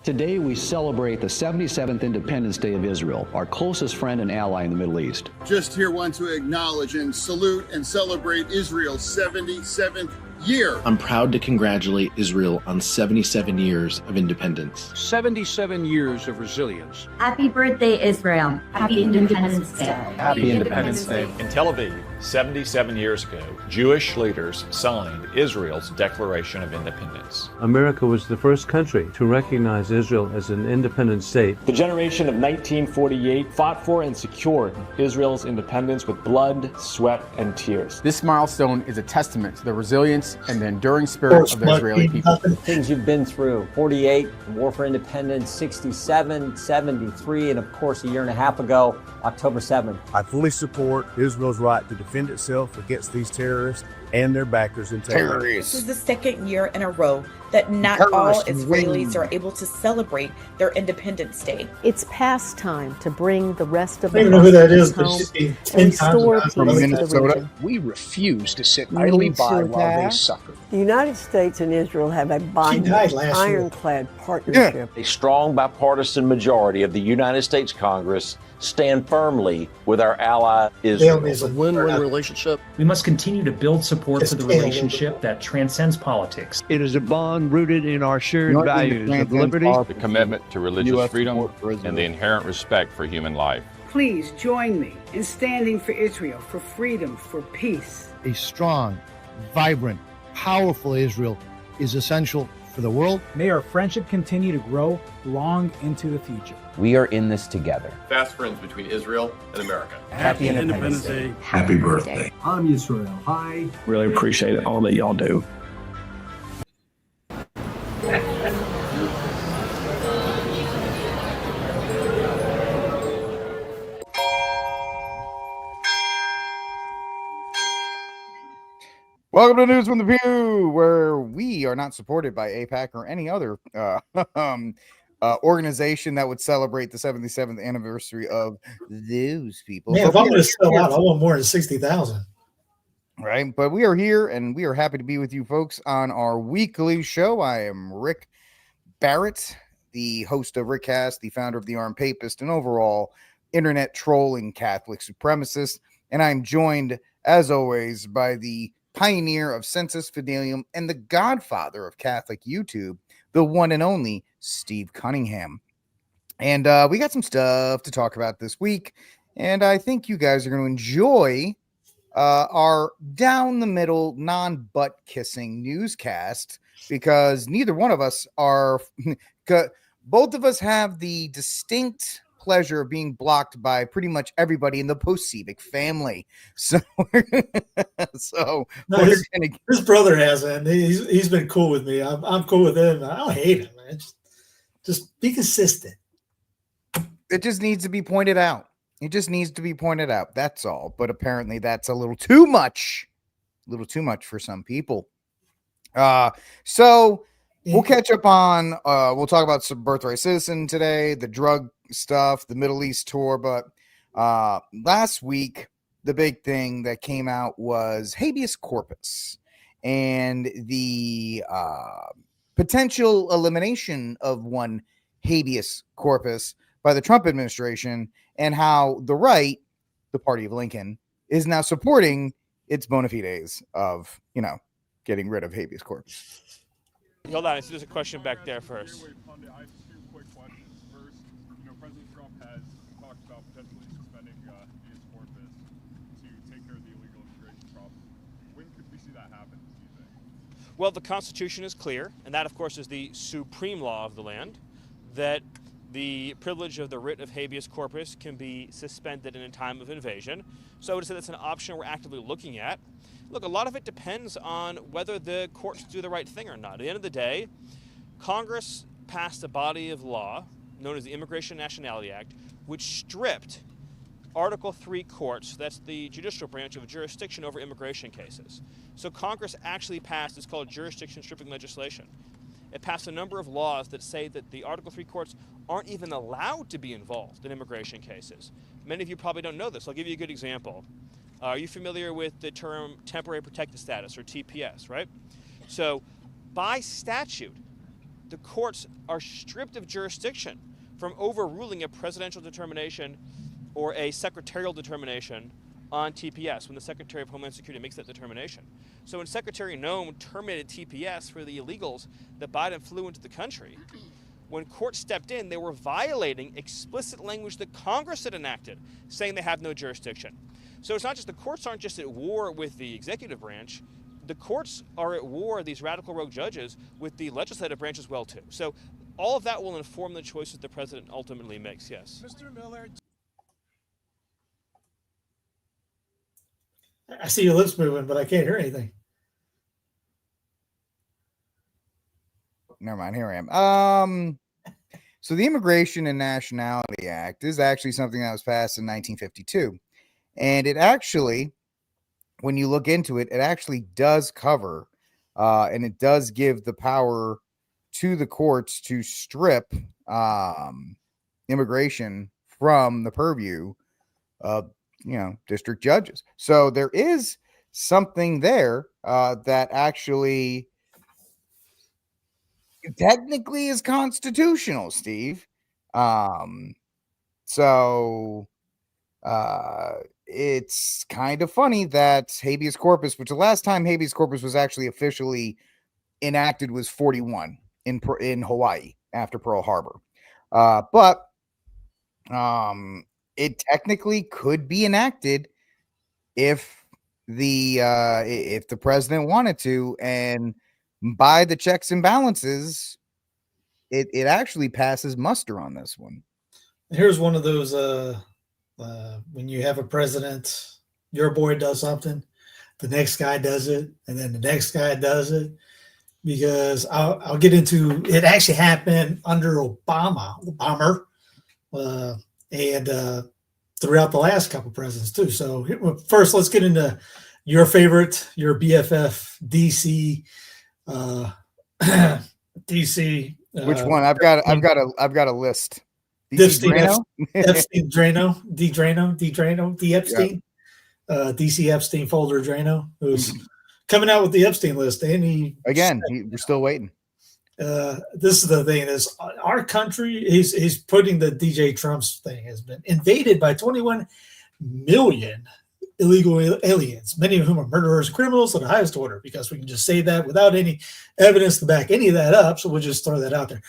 Today we celebrate the 77th Independence Day of Israel, our closest friend and ally in the Middle East. Just here want to acknowledge and salute and celebrate Israel's 77th year. I'm proud to congratulate Israel on 77 years of independence. 77 years of resilience. Happy birthday, Israel. Happy Independence Day. Happy Independence Day. In Tel Aviv, 77 years ago, Jewish leaders signed Israel's Declaration of Independence. America was the first country to recognize Israel as an independent state. The generation of 1948 fought for and secured Israel's independence with blood, sweat, and tears. This milestone is a testament to the resilience and the enduring spirit of the Israeli people. Things you've been through: 48, War for Independence, 67, 73, and of course a year and a half ago, October 7th. I fully support Israel's right to defend itself against these terrorists and their backers in Tehran. This is the second year in a row that not all Israelis are able to celebrate their Independence Day. It's past time to bring the rest of I the don't even know who that is, home but she's being and restore peace from to the Minnesota. region. We refuse to sit idly by while they suffer. The United States and Israel have a binding, ironclad partnership. A strong bipartisan majority of the United States Congress stand firmly with our ally Israel. It's a win-win relationship. We must continue to build support for the relationship that transcends politics. It is a bond rooted in our shared values of liberty, the commitment to religious freedom, and the inherent respect for human life. Please join me in standing for Israel, for freedom, for peace. A strong, vibrant, powerful Israel is essential for the world. May our friendship continue to grow long into the future. We are in this together. Fast friends between Israel and America. Happy Independence Day. Happy birthday. I'm Israel. Hi. Really appreciate all that y'all do. Welcome to News from the Pew, where we are not supported by AIPAC or any other organization that would celebrate the 77th anniversary of those people. Man, if I'm going to sell out, I want more than 60,000. Right, but we are here, and we are happy to be with you folks on our weekly show. I am Rick Barrett, the host of Rickcast, the founder of the Armed Papist, and overall internet trolling Catholic supremacist. And I'm joined, as always, by the pioneer of Sensus Fidelium and the godfather of Catholic YouTube, the one and only Steve Cunningham. And we got some stuff to talk about this week, and I think you guys are going to enjoy our down the middle, non-butt kissing newscast, because neither one of us are both of us have the distinct pleasure of being blocked by pretty much everybody in the post-civic family. So, his brother hasn't. He's been cool with me. I'm cool with him. I don't hate him, man. Just be consistent. It just needs to be pointed out. It just needs to be pointed out. That's all. But apparently that's a little too much. A little too much for some people. So we'll catch up on, we'll talk about some Birthright Citizen today, the drug stuff, the Middle East tour. But last week, the big thing that came out was Habeas Corpus and the potential elimination of one habeas corpus by the Trump administration, and how the right, the party of Lincoln, is now supporting its bona fides of, getting rid of habeas corpus. Hold on, there's a question back there first. I have two quick questions. First, President Trump has talked about potentially suspending habeas corpus to take care of the illegal immigration problem. When could we see that happen, do you think? Well, the Constitution is clear, and that, of course, is the supreme law of the land, that the privilege of the writ of habeas corpus can be suspended in a time of invasion. So I would say that's an option we're actively looking at. Look, a lot of it depends on whether the courts do the right thing or not. At the end of the day, Congress passed a body of law known as the Immigration and Nationality Act, which stripped Article 3 courts, that's the judicial branch, of jurisdiction over immigration cases. So Congress actually passed, it's called jurisdiction stripping legislation. It passed a number of laws that say that the Article 3 courts aren't even allowed to be involved in immigration cases. Many of you probably don't know this. I'll give you a good example. Are you familiar with the term temporary protected status, or TPS, right? So by statute, the courts are stripped of jurisdiction from overruling a presidential determination or a secretarial determination on TPS when the Secretary of Homeland Security makes that determination. So when Secretary Noem terminated TPS for the illegals that Biden flew into the country, when courts stepped in, they were violating explicit language that Congress had enacted, saying they have no jurisdiction. So it's not just the courts aren't just at war with the executive branch. The courts are at war, these radical rogue judges, with the legislative branch as well, too. So all of that will inform the choices the president ultimately makes, yes. Mr. Miller. I see your lips moving, but I can't hear anything. Never mind. Here I am. So the Immigration and Nationality Act is actually something that was passed in 1952. And it actually, when you look into it, it actually does cover and it does give the power to the courts to strip immigration from the purview of, district judges. So there is something there that actually technically is constitutional, Steve. So it's kind of funny that habeas corpus, which the last time habeas corpus was actually officially enacted was 41 in Hawaii after Pearl Harbor. But it technically could be enacted if the president wanted to, and by the checks and balances, it actually passes muster on this one. Here's one of those when you have a president, your boy does something, the next guy does it, and then the next guy does it. Because I'll get into it. Actually happened under Obama, and throughout the last couple presidents too. So first, let's get into your favorite, your BFF, DC. DC. Which one? I've got a list. Epstein, Drano, D Epstein, DC Epstein folder Drano, who's coming out with the Epstein list. And we're still waiting. This is the thing: is our country? He's putting the DJ Trump's thing has been invaded by 21 million illegal aliens, many of whom are murderers, criminals of the highest order. Because we can just say that without any evidence to back any of that up, so we'll just throw that out there.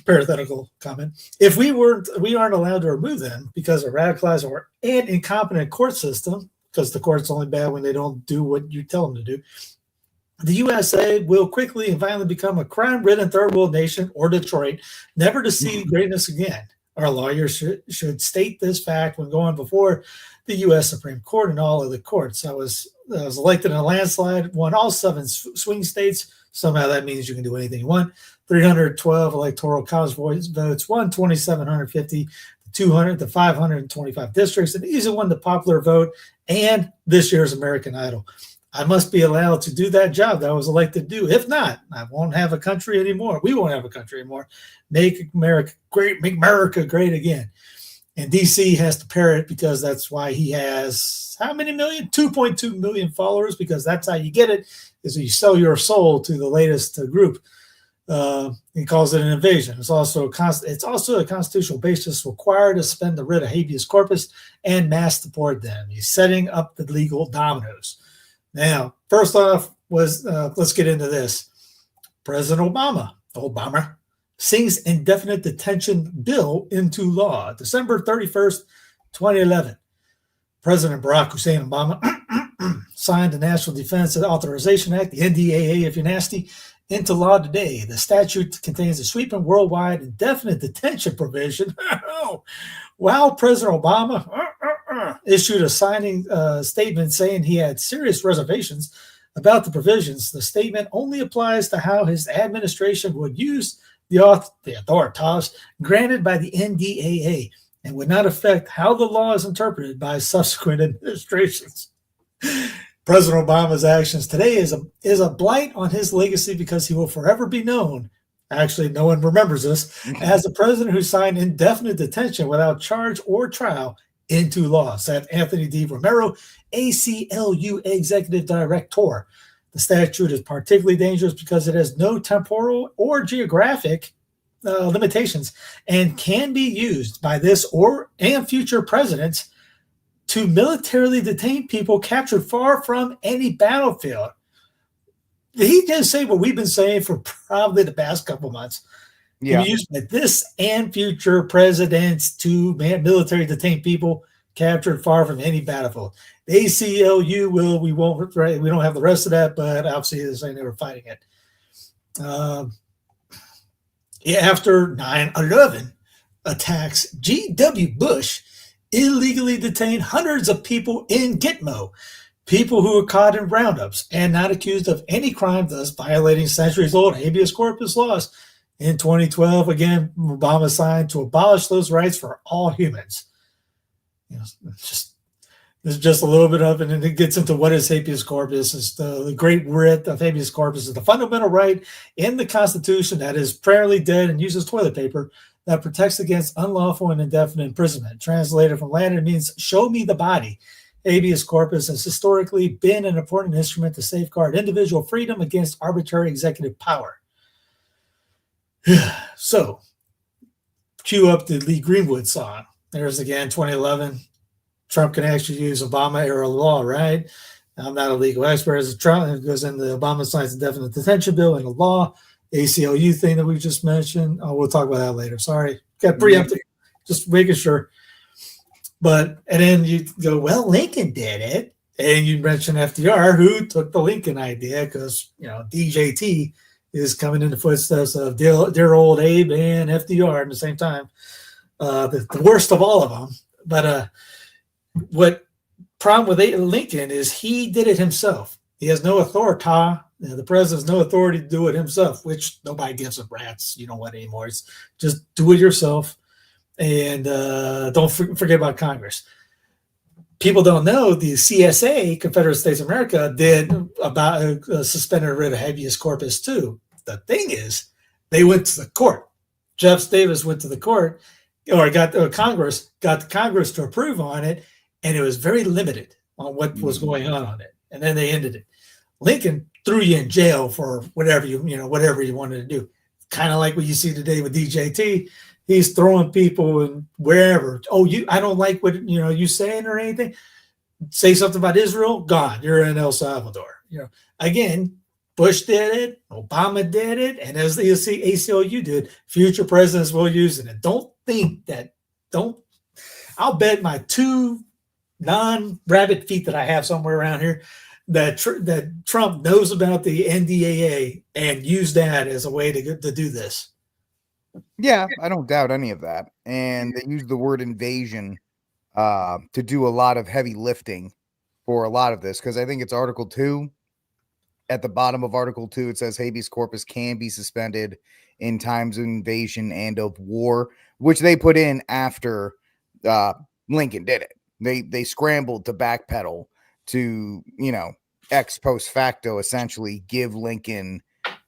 Parenthetical comment. If we aren't allowed to remove them because of radicalized or an incompetent court system, because the court's only bad when they don't do what you tell them to do, the USA will quickly and violently become a crime-ridden third world nation or Detroit, never to see greatness again. Our lawyers should state this fact when going before the U.S. Supreme Court and all other courts. I was elected in a landslide, won all 7 swing states. Somehow that means you can do anything you want. 312 electoral college votes, won 2,750, 200 to 525 districts, an easy one, the popular vote, and this year's American Idol. I must be allowed to do that job that I was elected to do. If not, I won't have a country anymore. We won't have a country anymore. Make America great, make America great again. And DC has to parrot because that's why he has how many million? 2.2 million followers, because that's how you get it, is you sell your soul to the latest group. He calls it an invasion. It's also a constitutional basis required to suspend the writ of habeas corpus and mass deport them. He's setting up the legal dominoes. Now, first off, let's get into this. President Obama signs indefinite detention bill into law. December 31st, 2011. President Barack Hussein Obama signed the National Defense Authorization Act, the NDAA if you're nasty, into law today. The statute contains a sweeping worldwide indefinite detention provision. While President Obama issued a signing statement saying he had serious reservations about the provisions, the statement only applies to how his administration would use the authorities granted by the NDAA and would not affect how the law is interpreted by subsequent administrations. President Obama's actions today is a blight on his legacy because he will forever be known, actually no one remembers this, as the president who signed indefinite detention without charge or trial into law, said Anthony D. Romero, ACLU Executive Director. The statute is particularly dangerous because it has no temporal or geographic limitations and can be used by this and future presidents to militarily detain people captured far from any battlefield. He didn't say what we've been saying for probably the past couple months. Yeah. Can be used by this and future presidents to military detain people captured far from any battlefield. The ACLU we don't have the rest of that, but obviously they're saying they were fighting it. After 9/11 attacks, G.W. Bush illegally detained hundreds of people in Gitmo, people who were caught in roundups and not accused of any crime, thus violating centuries-old habeas corpus laws. In 2012, again, Obama signed to abolish those rights for all humans. There's just a little bit of it, and it gets into what is habeas corpus. It's the great writ of habeas corpus is the fundamental right in the Constitution that is prayerly dead and uses toilet paper that protects against unlawful and indefinite imprisonment. Translated from Latin, it means show me the body. Habeas corpus has historically been an important instrument to safeguard individual freedom against arbitrary executive power. So, cue up the Lee Greenwood song. There's again 2011. Trump can actually use Obama-era law, right? I'm not a legal expert. As Trump, it goes in the Obama signs indefinite detention bill and a law. ACLU thing that we just mentioned. Oh, we'll talk about that later. Sorry, got preempted. Just making sure. And then you go, well, Lincoln did it, and you mention FDR, who took the Lincoln idea because DJT is coming in the footsteps of dear old Abe and FDR at the same time. The worst of all of them. But what problem with Lincoln is he did it himself. He has no authority. The president has no authority to do it himself, which nobody gives a rat's anymore. It's just do it yourself, and don't forget about Congress. People don't know the CSA, Confederate States of America, did about suspended writ of habeas corpus too. The thing is, they went to the court. Jeff Davis went to the court, or got the Congress to approve on it, and it was very limited on what was going on it. And then they ended it. Lincoln threw you in jail for whatever you wanted to do. Kind of like what you see today with DJT. He's throwing people in wherever. I don't like what you saying or anything. Say something about Israel, gone. You're in El Salvador. Again, Bush did it, Obama did it, and as the ACLU did, future presidents will use it. And I'll bet my 2 non-rabbit feet that I have somewhere around here that Trump knows about the NDAA and used that as a way to do this. Yeah, I don't doubt any of that. And they use the word invasion to do a lot of heavy lifting for a lot of this, because I think it's Article 2. At the bottom of Article 2, it says habeas corpus can be suspended in times of invasion and of war, which they put in after Lincoln did it. They scrambled to backpedal to, ex post facto, essentially give Lincoln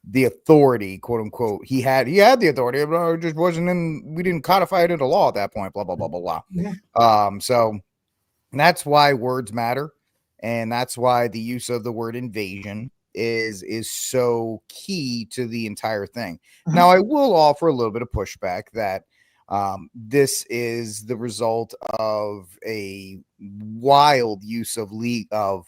the authority, quote unquote. He had the authority, but it just we didn't codify it into law at that point, blah, blah, blah, blah, blah. Yeah. So that's why words matter. And that's why the use of the word invasion is so key to the entire thing. Now, I will offer a little bit of pushback that this is the result of a wild use of legal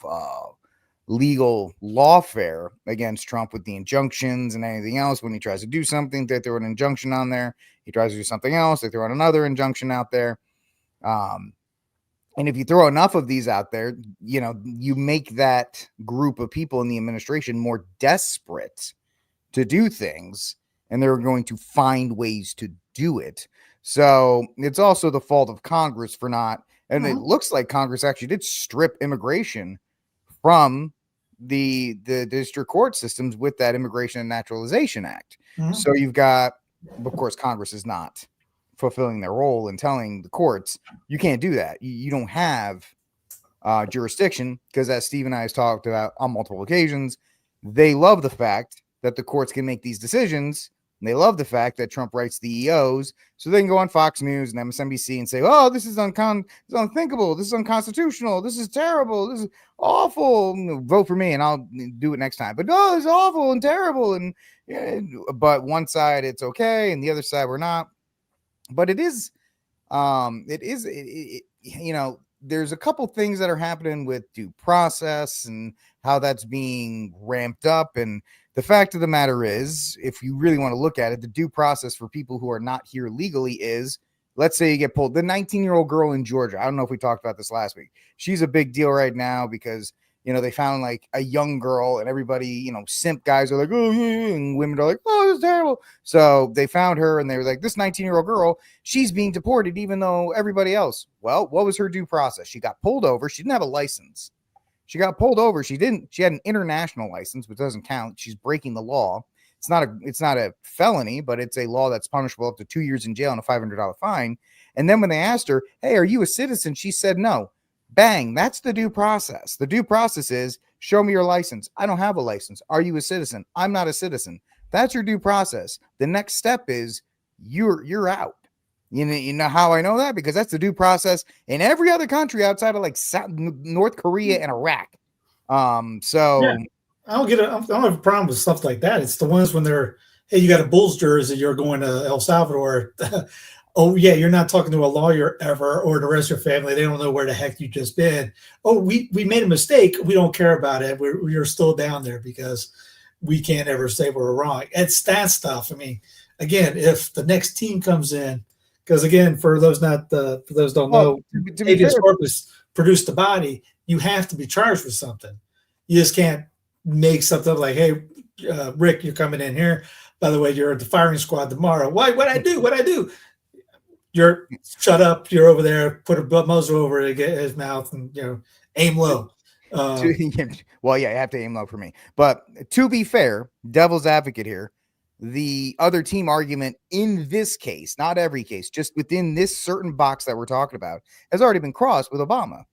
lawfare against Trump with the injunctions and anything else. When he tries to do something, they throw an injunction on there. He tries to do something else, they throw another injunction out there. And if you throw enough of these out there, you make that group of people in the administration more desperate to do things, and they're going to find ways to do it. So it's also the fault of Congress for not, and it looks like Congress actually did strip immigration from the district court systems with that Immigration and Naturalization Act. So you've got, of course, Congress is not fulfilling their role in telling the courts, you can't do that. You don't have jurisdiction, because as Steve and I has talked about on multiple occasions, they love the fact that the courts can make these decisions And they love the fact that Trump writes the EOs so they can go on Fox News and MSNBC and say, oh, this is unthinkable. This is unconstitutional. This is terrible. This is awful. Vote for me and I'll do it next time. But no, it's awful and terrible. And but one side it's okay and the other side we're not. But there's a couple things that are happening with due process and how that's being ramped up. And the fact of the matter is, if you really want to look at it, the due process for people who are not here legally is, let's say you get pulled. The 19-year-old girl in Georgia, I don't know if we talked about this last week. She's a big deal right now because, they found like a young girl and everybody, simp guys are like, oh, yeah, and women are like, oh, this is terrible. So they found her and they were like, this 19-year-old girl, she's being deported even though everybody else. Well, what was her due process? She got pulled over. She didn't have a license. She got pulled over. She had an international license, which doesn't count. She's breaking the law. It's not a felony, but it's a law that's punishable up to 2 years in jail and a $500 fine. And then when they asked her, hey, are you a citizen? She said no. Bang. That's the due process. The due process is show me your license. I don't have a license. Are you a citizen? I'm not a citizen. That's your due process. The next step is you're out. You know how I know that? Because that's the due process in every other country outside of like North Korea and Iraq. So yeah, I don't have a problem with stuff like that. It's the ones when they're, hey, you got a Bulls jersey, you're going to El Salvador. Oh yeah, you're not talking to a lawyer ever, or the rest of your family. They don't know where the heck you just been. Oh, we made a mistake. We don't care about it. We're still down there because we can't ever say we're wrong. It's that stuff. I mean, again, if the next team comes in. Because again, for those don't know, Habeas Corpus produced the body. You have to be charged with something. You just can't make something like, "Hey, Rick, you're coming in here. By the way, you're at the firing squad tomorrow." Why? What I do? You're shut up. You're over there. Put a muzzle over his mouth and aim low. Well, yeah, you have to aim low for me. But to be fair, devil's advocate here. The other team argument in this case, not every case, just within this certain box that we're talking about, has already been crossed with Obama.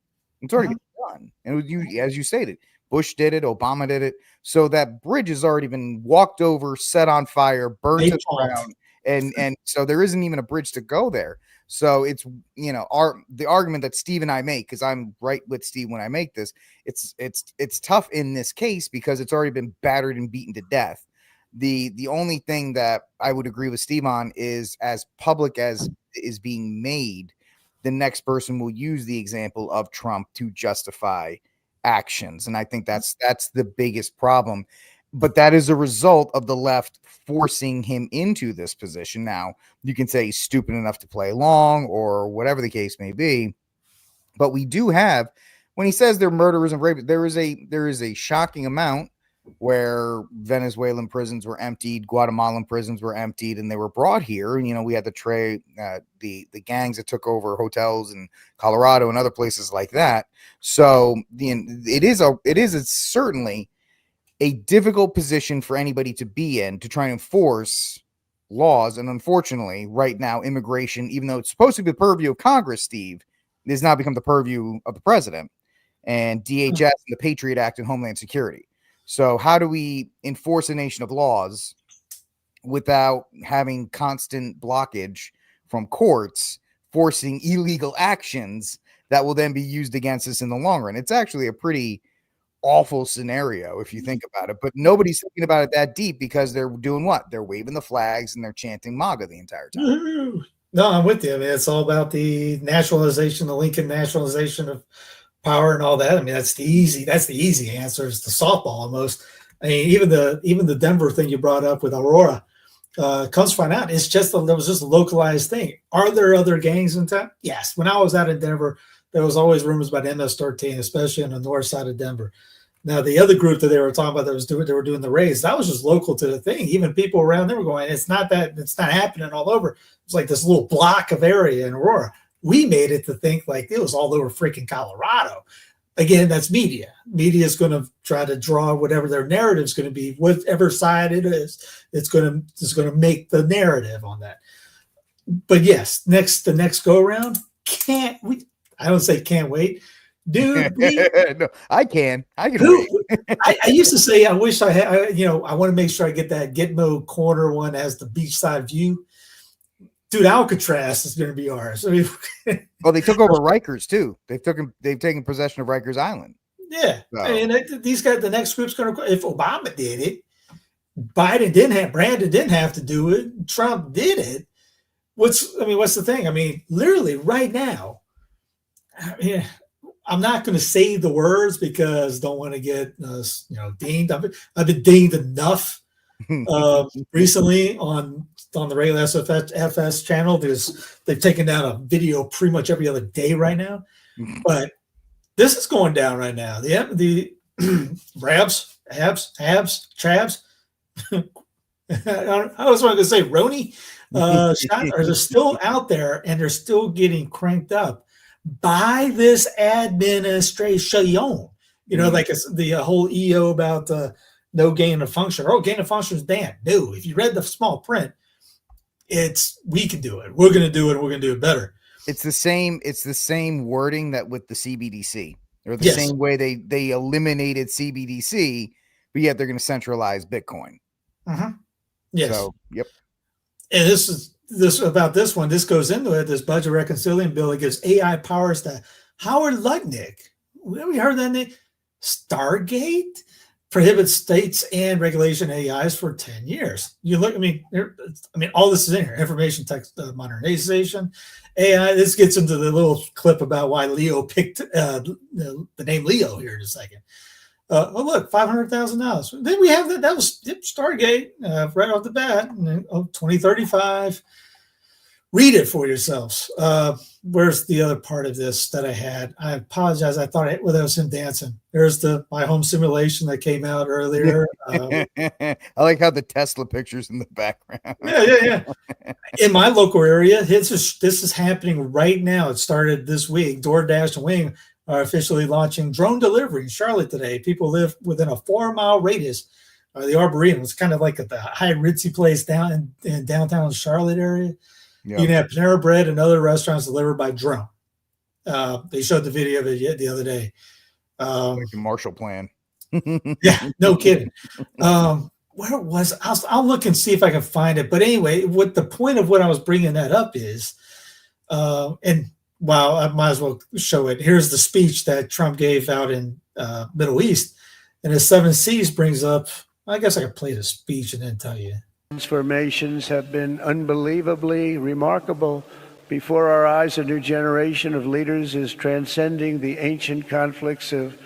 It's already been done. And as you stated, Bush did it, Obama did it. So that bridge has already been walked over, set on fire, burned to the ground. And so there isn't even a bridge to go there. So it's, the argument that Steve and I make, because I'm right with Steve when I make this, it's tough in this case because it's already been battered and beaten to death. The only thing that I would agree with Steve on is, as public as is being made, the next person will use the example of Trump to justify actions. And I think that's the biggest problem. But that is a result of the left forcing him into this position. Now, you can say he's stupid enough to play along or whatever the case may be. But we do have, when he says they're murderers and rapists, there is a shocking amount where Venezuelan prisons were emptied, Guatemalan prisons were emptied, and they were brought here. We had the gangs that took over hotels in Colorado and other places like that. So it is certainly a difficult position for anybody to be in, to try and enforce laws. And unfortunately, right now, immigration, even though it's supposed to be the purview of Congress, Steve, it has now become the purview of the president and DHS and the Patriot Act and Homeland Security. So how do we enforce a nation of laws without having constant blockage from courts forcing illegal actions that will then be used against us in the long run? It's actually a pretty awful scenario if you think about it, but nobody's thinking about it that deep because they're doing what? They're waving the flags and they're chanting MAGA the entire time. No, I'm with you. I mean, it's all about the nationalization, the Lincoln nationalization of power and all that. I mean, that's the easy answer. It's the softball almost. I mean, even the Denver thing you brought up with Aurora, comes to find out it's just there was just a localized thing. Are there other gangs in town? Yes. When I was out in Denver, there was always rumors about MS-13, especially on the north side of Denver. Now, the other group that they were talking about they were doing the raids, that was just local to the thing. Even people around there were going, it's not happening all over. It's like this little block of area in Aurora. We made it to think like it was all over freaking Colorado. Again, that's media. Media is going to try to draw whatever their narrative is going to be, whatever side it is. It's going to make the narrative on that. But yes, the next go around, I don't say can't wait. Dude, no, I can wait. I used to say, I wish I had, I want to make sure I get that Gitmo corner one as the beachside view. Dude, Alcatraz is going to be ours. I mean, well, they took over Rikers too. They've taken possession of Rikers Island. Yeah, so. I mean, these guys, the next group's going to. If Obama did it, Biden didn't have, Brandon didn't have to do it. Trump did it. What's the thing? I mean, literally right now. I mean, I'm not going to say the words because don't want to get dinged. I've been dinged enough recently on the regular SFS channel because they've taken down a video pretty much every other day right now. But this is going down right now. The Rabs, Abs, Chabs. I was going to say Roni shots are still out there and they're still getting cranked up by this administration. Like the whole EO about no gain of function. Oh, gain of function is banned. No, if you read the small print, we can do it. We're going to do it. We're going to do it better. It's the same wording that with the CBDC, or the same way they eliminated CBDC, but yet they're going to centralize Bitcoin. Yes. So, yep. And this about this one. This goes into it. This budget reconciliation bill that gives AI powers to Howard Lutnick. We heard that name. Stargate prohibits states and regulation AIs for 10 years. You look. I mean, all this is in here. Information text modernization, AI. This gets into the little clip about why Leo picked the name Leo here in a second. Oh, look, $500,000. Then we have that. That was Stargate right off the bat. 2035. Read it for yourselves. Where's the other part of this that I had? I apologize. I thought that was him dancing. There's my home simulation that came out earlier. I like how the Tesla pictures in the background. Yeah. In my local area, this is happening right now. It started this week. DoorDash and Wing are officially launching drone delivery in Charlotte today. People live within a 4-mile radius. The Arboretum. It's kind of like at the high ritzy place down in downtown Charlotte area. Yep. You can have Panera Bread and other restaurants delivered by drone. They showed the video of it the other day. Like a Marshall Plan. Yeah, no kidding. Where it was, I'll look and see if I can find it. But anyway, what the point of what I was bringing that up is, and wow, I might as well show it. Here's the speech that Trump gave out in Middle East, and his 7 C's brings up. I guess I could play the speech and then tell you. Transformations have been unbelievably remarkable. Before our eyes, a new generation of leaders is transcending the ancient conflicts of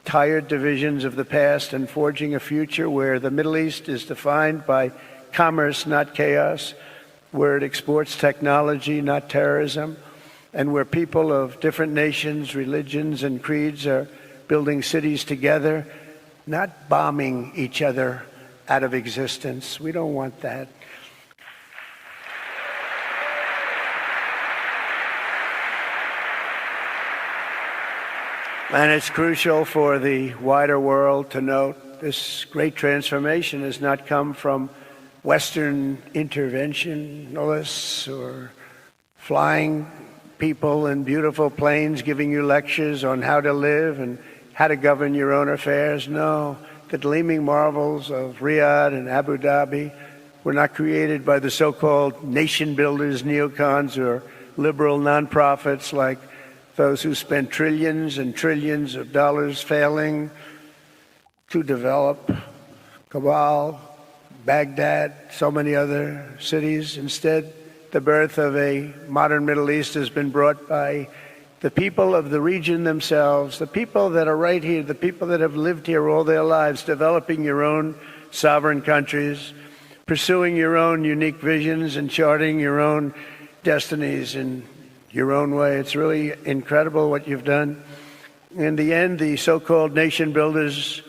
tired divisions of the past and forging a future where the Middle East is defined by commerce, not chaos, where it exports technology, not terrorism, and where people of different nations, religions, and creeds are building cities together, not bombing each other out of existence. We don't want that. And it's crucial for the wider world to note this great transformation has not come from Western interventionists or flying people in beautiful planes giving you lectures on how to live and how to govern your own affairs. No. The gleaming marvels of Riyadh and Abu Dhabi were not created by the so-called nation builders, neocons, or liberal nonprofits like those who spent trillions and trillions of dollars failing to develop Kabul, Baghdad, so many other cities. Instead, the birth of a modern Middle East has been brought by the people of the region themselves, the people that are right here, the people that have lived here all their lives, developing your own sovereign countries, pursuing your own unique visions and charting your own destinies in your own way. It's really incredible what you've done. In the end, the so-called nation builders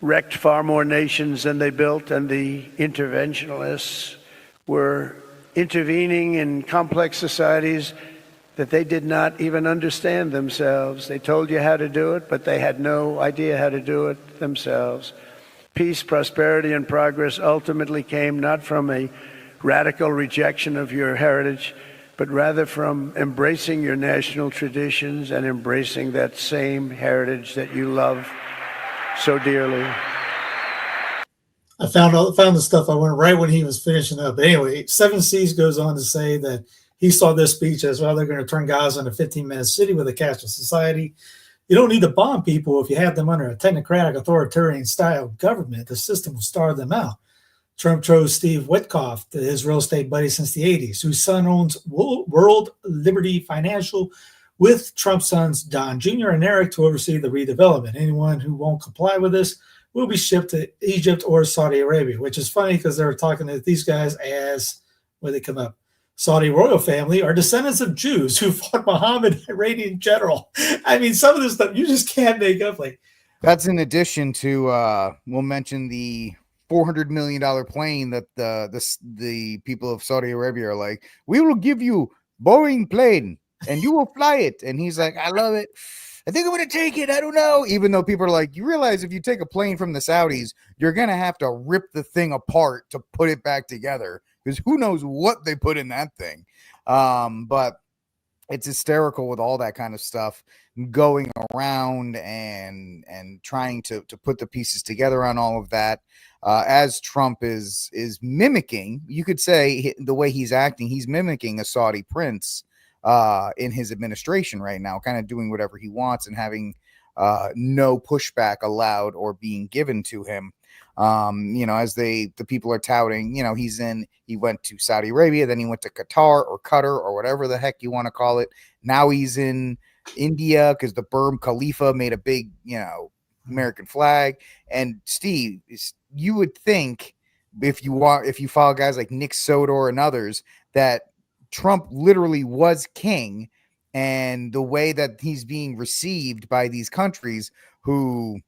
wrecked far more nations than they built, and the interventionists were intervening in complex societies that they did not even understand themselves. They told you how to do it, but they had no idea how to do it themselves. Peace, prosperity, and progress ultimately came not from a radical rejection of your heritage, but rather from embracing your national traditions and embracing that same heritage that you love so dearly. I found the stuff I went right when he was finishing up. Anyway, Seven Seas goes on to say that he saw this speech as well. They're going to turn Gaza into a 15-minute city with a cashless society. You don't need to bomb people if you have them under a technocratic, authoritarian style government. The system will starve them out. Trump chose Steve Witkoff, his real estate buddy since the 80s, whose son owns World Liberty Financial, with Trump's sons Don Jr. and Eric to oversee the redevelopment. Anyone who won't comply with this will be shipped to Egypt or Saudi Arabia, which is funny because they're talking to these guys as, when they come up, Saudi royal family are descendants of Jews who fought Muhammad, Iranian general. I mean, some of this stuff you just can't make up. Like, that's in addition to we'll mention the $400 million plane that the people of Saudi Arabia are like, we will give you Boeing plane and you will fly it. And he's like, I love it. I think I'm going to take it. I don't know. Even though people are like, you realize if you take a plane from the Saudis, you're going to have to rip the thing apart to put it back together, because who knows what they put in that thing. But it's hysterical with all that kind of stuff going around and trying to put the pieces together on all of that. As Trump is mimicking, you could say, the way he's acting, he's mimicking a Saudi prince in his administration right now, kind of doing whatever he wants and having no pushback allowed or being given to him. As the people are touting, he went to Saudi Arabia, then he went to Qatar or whatever the heck you want to call it. Now he's in India because the Burj Khalifa made a big, American flag. And Steve, you would think if you follow guys like Nick Sodor and others, that Trump literally was king, and the way that he's being received by these countries who,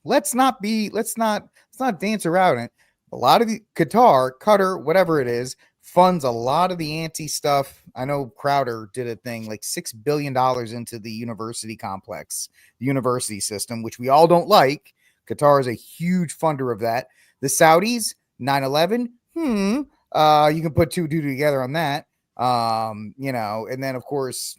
let's not dance around it. A lot of the Qatar, whatever it is, funds a lot of the anti stuff. I know Crowder did a thing like $6 billion into the university complex, the university system, which we all don't like. Qatar is a huge funder of that. The Saudis, 9/11. You can put two together on that. And then of course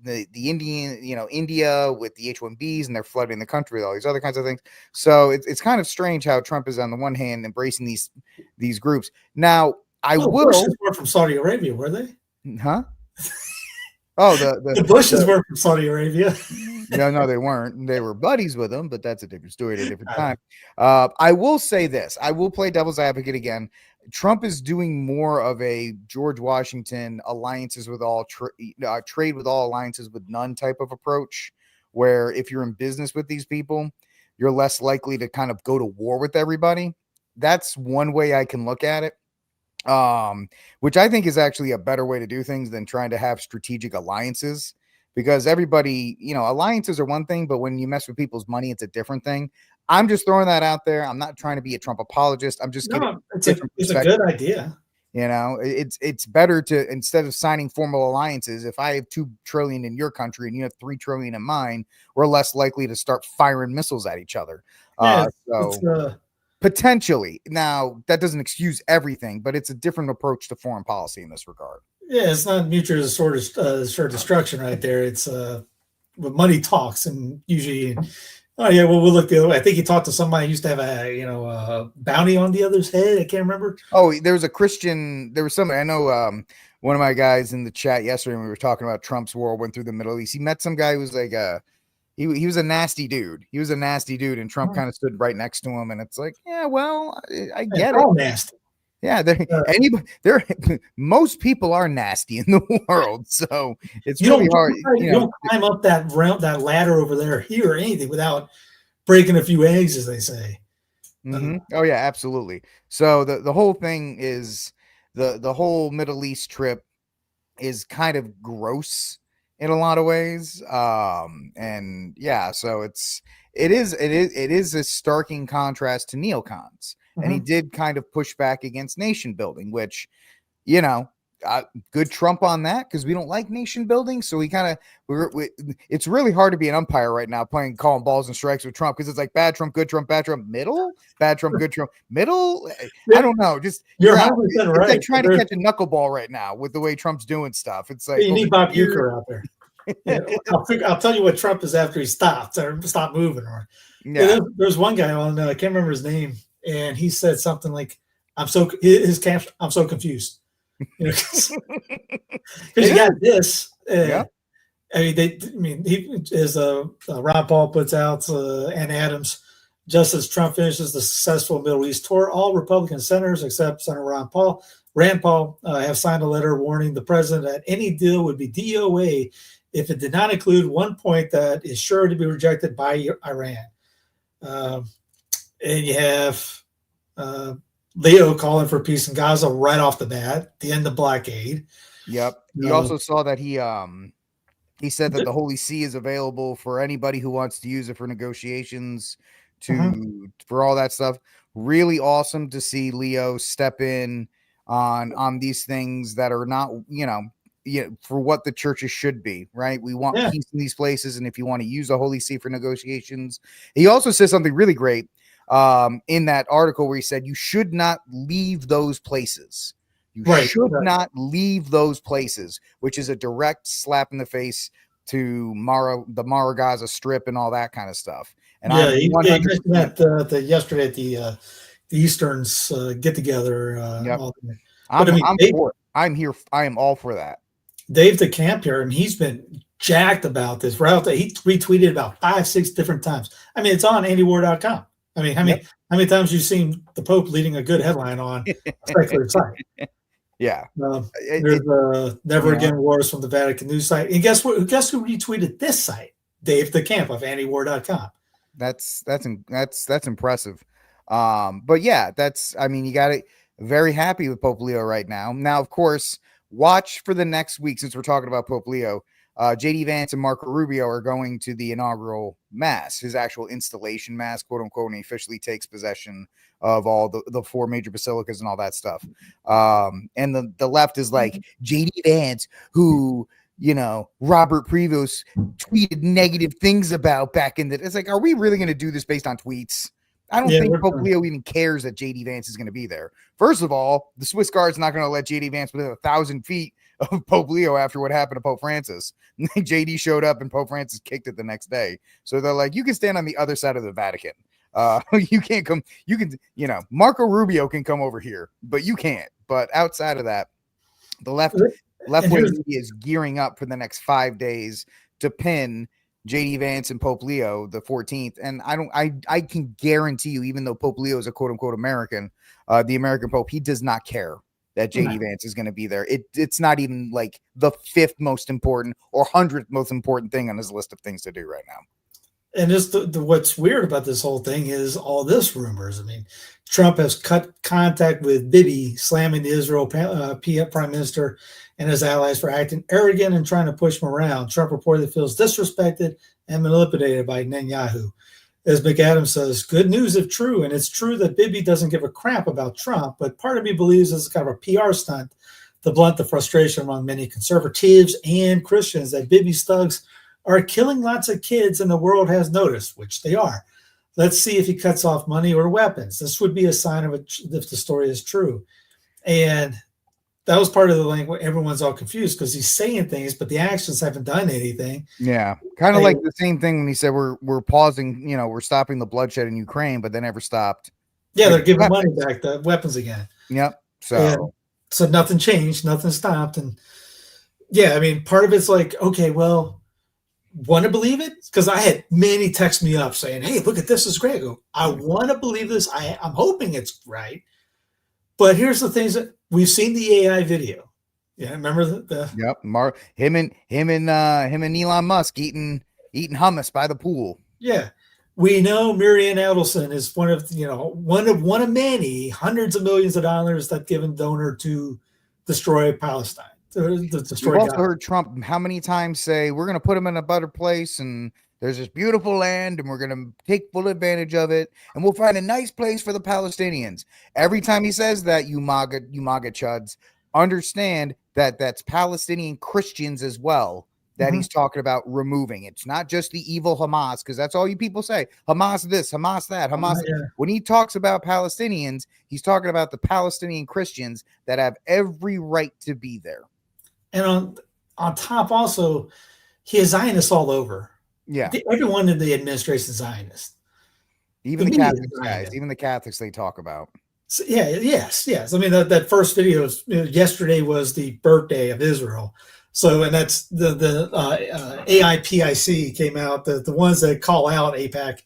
the Indian, India with the H-1Bs, and they're flooding the country with all these other kinds of things. So it's kind of strange how Trump is on the one hand embracing these groups. Now, Bushes were from Saudi Arabia, were they? Huh? Oh, the Bushes were from Saudi Arabia. No, they weren't. They were buddies with them, but that's a different story at a different time. I will say this. I will play devil's advocate again. Trump is doing more of a George Washington alliances with all trade with all, alliances with none type of approach, where if you're in business with these people, you're less likely to kind of go to war with everybody. That's one way I can look at it. Which I think is actually a better way to do things than trying to have strategic alliances, because everybody, alliances are one thing, but when you mess with people's money, it's a different thing. I'm just throwing that out there. I'm not trying to be a Trump apologist. I'm just giving it's a good idea. It's better to, instead of signing formal alliances, if I have $2 trillion in your country and you have $3 trillion in mine, we're less likely to start firing missiles at each other. Potentially. Now, that doesn't excuse everything, but it's a different approach to foreign policy in this regard. Yeah, it's not mutual assured destruction right there. It's when money talks, and usually, we'll look the other way. I think he talked to somebody who used to have a bounty on the other's head. I can't remember. Oh, there was somebody I know. One of my guys in the chat yesterday when we were talking about Trump's whirlwind through the Middle East, he met some guy who was like he was a nasty dude. He was a nasty dude, and Trump kind of stood right next to him. And it's like, yeah, well, I get it. All nasty. Yeah, most people are nasty in the world, so it's really hard. You don't climb up that ladder over there here or anything without breaking a few eggs, as they say. Mm-hmm. Oh yeah, absolutely. So the whole thing is the whole Middle East trip is kind of gross in a lot of ways. And yeah, so it is a starking contrast to neocons. Mm-hmm. And he did kind of push back against nation building, which, good Trump on that because we don't like nation building. So we kind of it's really hard to be an umpire right now calling balls and strikes with Trump because it's like bad Trump, good Trump, bad Trump, middle, bad Trump, good Trump, middle. I don't know. Just you're 100% it's right. like trying to catch a knuckleball right now with the way Trump's doing stuff. It's like you need Bob Uecker out there. Yeah, I'll tell you what Trump is after he stopped moving. Or there's one guy on I can't remember his name, and he said something like, "I'm so confused." You know, because you got this. Ron Paul puts out and Adams, just as Trump finishes the successful Middle East tour, all Republican senators except Senator Rand Paul have signed a letter warning the president that any deal would be DOA if it did not include one point that is sure to be rejected by Iran. And you have Leo calling for peace in Gaza right off the bat, the end of blockade. Yep. You also saw that he said that the Holy See is available for anybody who wants to use it for negotiations for all that stuff. Really awesome to see Leo step in on these things that are not, for what the churches should be, right? We want peace in these places. And if you want to use the Holy See for negotiations, he also says something really great in that article where he said, you should not leave those places. You should not leave those places, which is a direct slap in the face to the Mara Gaza Strip and all that kind of stuff. And he mentioned that yesterday at the Easterns get together. I'm here. I am all for that. Dave DeCamp here, and he's been jacked about this. Right out there, he retweeted about 5-6 different times. I mean, it's on AndyWar.com. I mean, how many times you've seen the Pope leading a good headline on a secular site? Yeah. There's Never Again Wars from the Vatican News site. And guess what? Guess who retweeted this site? Dave DeCamp of AndyWar.com. That's impressive. But yeah, you got it. Very happy with Pope Leo right now. Now, of course, watch for the next week, since we're talking about Pope Leo. J.D. Vance and Marco Rubio are going to the inaugural mass, his actual installation mass, quote unquote, and he officially takes possession of all the 4 major basilicas and all that stuff. And the left is like, J.D. Vance, who, Robert Prevost tweeted negative things about back in it's like, are we really going to do this based on tweets? I don't think Pope Leo even cares that J.D. Vance is going to be there. First of all, the Swiss Guard's not going to let J.D. Vance within 1,000 feet of Pope Leo after what happened to Pope Francis. JD showed up and Pope Francis kicked it the next day. So they're like, you can stand on the other side of the Vatican. You can't come. You can, Marco Rubio can come over here, but you can't. But outside of that, the left wing media is gearing up for the next 5 days to pin JD Vance and Pope Leo the 14th. And I can guarantee you, even though Pope Leo is a quote unquote American, the American Pope, he does not care that JD Vance is going to be there. It's not even like the 5th most important or 100th most important thing on his list of things to do right now. And just what's weird about this whole thing is all this rumors. I mean, Trump has cut contact with Bibi, slamming the Israel prime minister and his allies for acting arrogant and trying to push him around. Trump reportedly feels disrespected and manipulated by Netanyahu. As McAdams says, good news if true. And it's true that Bibi doesn't give a crap about Trump, but part of me believes it's kind of a PR stunt to blunt the frustration among many conservatives and Christians that Bibi's thugs are killing lots of kids and the world has noticed, which they are. Let's see if he cuts off money or weapons. This would be a sign of it if the story is true. And that was part of the language. Everyone's all confused because he's saying things, but the actions haven't done anything. Yeah. Kind of like the same thing when he said we're pausing, we're stopping the bloodshed in Ukraine, but they never stopped. Yeah, they're giving money back, the weapons again. Yep. So nothing changed, nothing stopped. And yeah, I mean, part of it's like, okay, well, want to believe it? Because I had many text me up saying, hey, look at this is great. I go, I want to believe this. I'm hoping it's right. But here's the things that we've seen the AI video. Yeah, remember the Yep, him and Elon Musk eating hummus by the pool. Yeah. We know Marianne Adelson is one of many hundreds of millions of dollars that given donor to destroy Palestine. We've also heard Trump how many times say we're going to put him in a better place and there's this beautiful land and we're going to take full advantage of it and we'll find a nice place for the Palestinians. Every time he says that, you MAGA chuds, understand that that's Palestinian Christians as well that he's talking about removing. It's not just the evil Hamas, because that's all you people say. Hamas this, Hamas that, Hamas. When he talks about Palestinians, he's talking about the Palestinian Christians that have every right to be there. And on top also, he has Zionists all over. Yeah. Everyone in the administration is Zionist. Even the Catholics, guys, even the Catholics they talk about. So, yes. I mean, that first video, yesterday was the birthday of Israel. So, and that's the AIPIC came out, the ones that call out AIPAC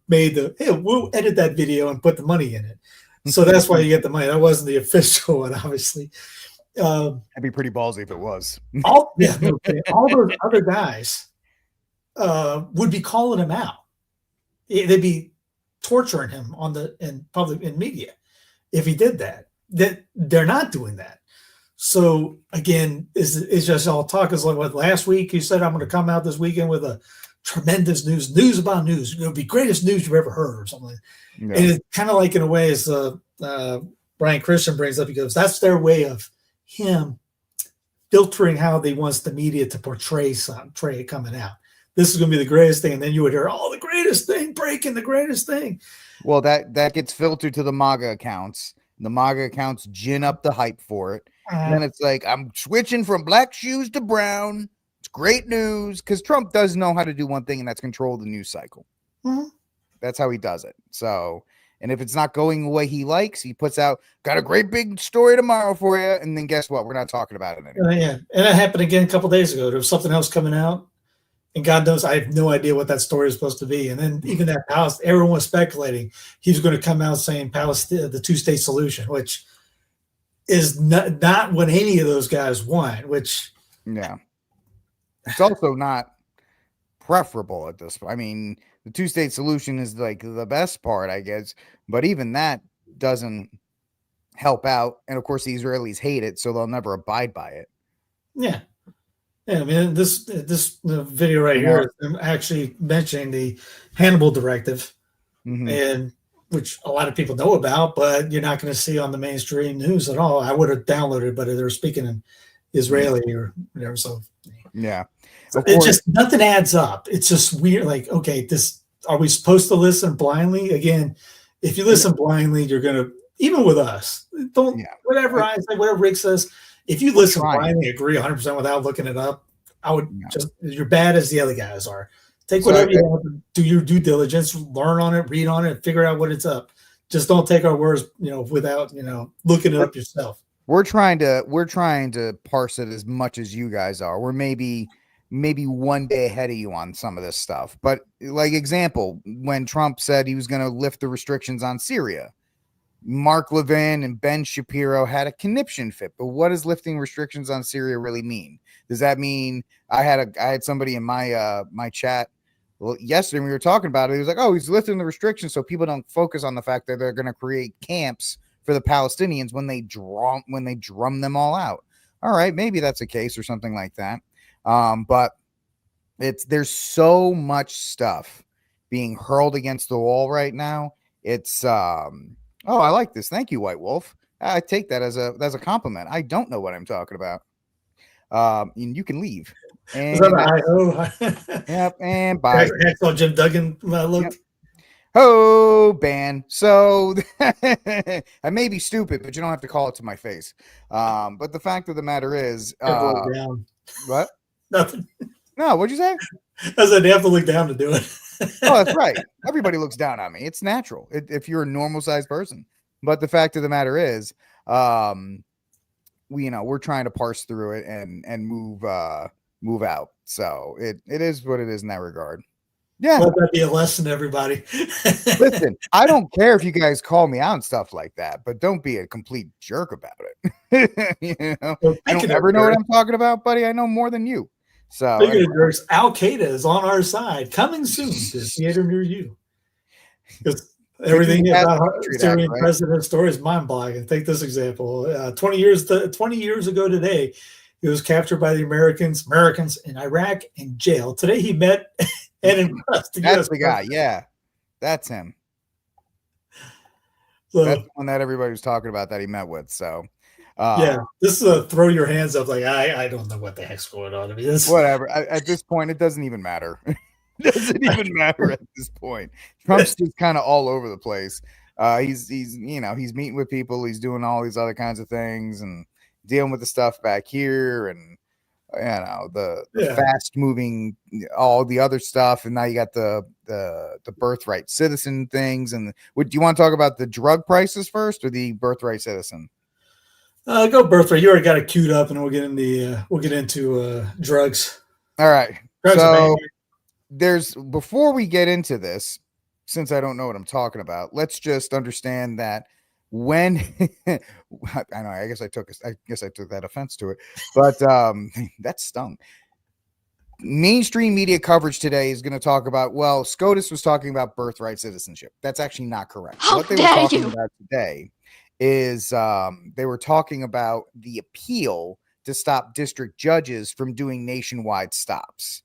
made hey, we'll edit that video and put the money in it. So that's why you get the money. That wasn't the official one, obviously. That'd be pretty ballsy if it was. All those other guys would be calling him out. They'd be torturing him in media if he did that. That they're not doing that. So again, it's just all talk. Is like what last week he said, I'm going to come out this weekend with a tremendous news about news. It'll be greatest news you've ever heard or something. Yeah. And it's kind of like in a way as Brian Christian brings up, he goes, that's their way of him filtering how they wants the media to portray it coming out. This is going to be the greatest thing. And then you would hear, the greatest thing, breaking the greatest thing. Well, that gets filtered to the MAGA accounts. The MAGA accounts gin up the hype for it. And then it's like, I'm switching from black shoes to brown. It's great news. Because Trump does know how to do one thing, and that's control the news cycle. Mm-hmm. That's how he does it. So, and if it's not going the way he likes, he puts out, got a great big story tomorrow for you. And then guess what? We're not talking about it anymore. Yeah. And that happened again a couple days ago. There was something else coming out. And God knows, I have no idea what that story is supposed to be. And then even that Palestine, everyone was speculating he was going to come out saying Palestine, the two-state solution, which is not what any of those guys want. Which, yeah, it's also not preferable at this point. I mean, the two-state solution is like the best part, I guess, but even that doesn't help out. And of course, the Israelis hate it, so they'll never abide by it. Yeah. Yeah, I mean, this video right here is actually mentioning the Hannibal Directive, and which a lot of people know about, but you're not going to see on the mainstream news at all. I would have downloaded, but they're speaking in Israeli or whatever. So yeah, it just nothing adds up. It's just weird. Like, okay, are we supposed to listen blindly? Again, if you listen blindly, you're gonna, even with us, whatever I say, whatever Rick says. If you listen blindly, agree 100% without looking it up, I would you're bad as the other guys are. Take whatever you want, do your due diligence, learn on it, read on it, figure out what it's up. Just don't take our words, without, looking it up yourself. We're trying to parse it as much as you guys are. We're maybe one day ahead of you on some of this stuff. But like example, when Trump said he was going to lift the restrictions on Syria, Mark Levin and Ben Shapiro had a conniption fit. But what does lifting restrictions on Syria really mean? Does that mean I had somebody in my my chat yesterday when we were talking about it? He was like, "Oh, he's lifting the restrictions so people don't focus on the fact that they're going to create camps for the Palestinians when they drum them all out." All right, maybe that's a case or something like that. But there's so much stuff being hurled against the wall right now. It's oh, I like this. Thank you, White Wolf. I take that as a compliment. I don't know what I'm talking about. And you can leave. And, yep, and bye. That's Jim Duggan look. Yep. Oh, ban. So I may be stupid, but you don't have to call it to my face. But the fact of the matter is, what? Nothing. No, what'd you say? I said they have to look down to do it. Oh, that's right. Everybody looks down on me. It's natural if you're a normal sized person. But the fact of the matter is, we're trying to parse through it and move out. So it is what it is in that regard. Yeah, let that be a lesson, everybody. Listen, I don't care if you guys call me out and stuff like that, but don't be a complete jerk about it. Well, I don't ever know what I'm talking about, buddy. I know more than you. So Al Qaeda is on our side, coming soon to a theater near you. Because everything about Syrian president story is mind-boggling. Take this example: 20 years ago today, he was captured by the Americans in Iraq and jail. Today he met and impressed. That's the guy. Yeah, that's him. So, that's the one that everybody was talking about that he met with. So, This is a throw your hands up. Like, I don't know what the heck's going on. I mean, whatever. At this point, it doesn't even matter. It doesn't even matter at this point. Trump's just kind of all over the place. He's meeting with people. He's doing all these other kinds of things and dealing with the stuff back here, and the fast moving, all the other stuff. And now you got the birthright citizen things. And do you want to talk about the drug prices first or the birthright citizen? Go birthright. You already got it queued up, and we'll get into drugs. All right. So before we get into this, since I don't know what I'm talking about, let's just understand that when I know, I guess I took that offense to it, but that stung. Mainstream media coverage today is going to talk about, well, SCOTUS was talking about birthright citizenship. That's actually not correct. What they were talking about today is they were talking about the appeal to stop district judges from doing nationwide stops.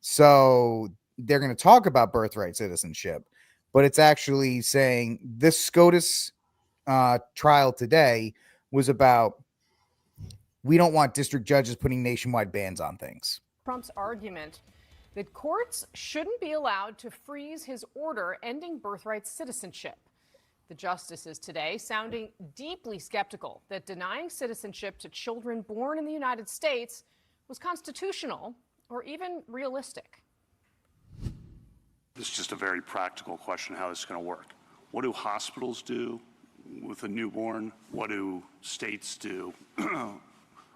So they're going to talk about birthright citizenship, but it's actually saying this SCOTUS trial today was about, we don't want district judges putting nationwide bans on things. Trump's argument that courts shouldn't be allowed to freeze his order ending birthright citizenship. The justices today sounding deeply skeptical that denying citizenship to children born in the United States was constitutional or even realistic. This is just a very practical question how this is going to work. What do hospitals do with a newborn? What do states do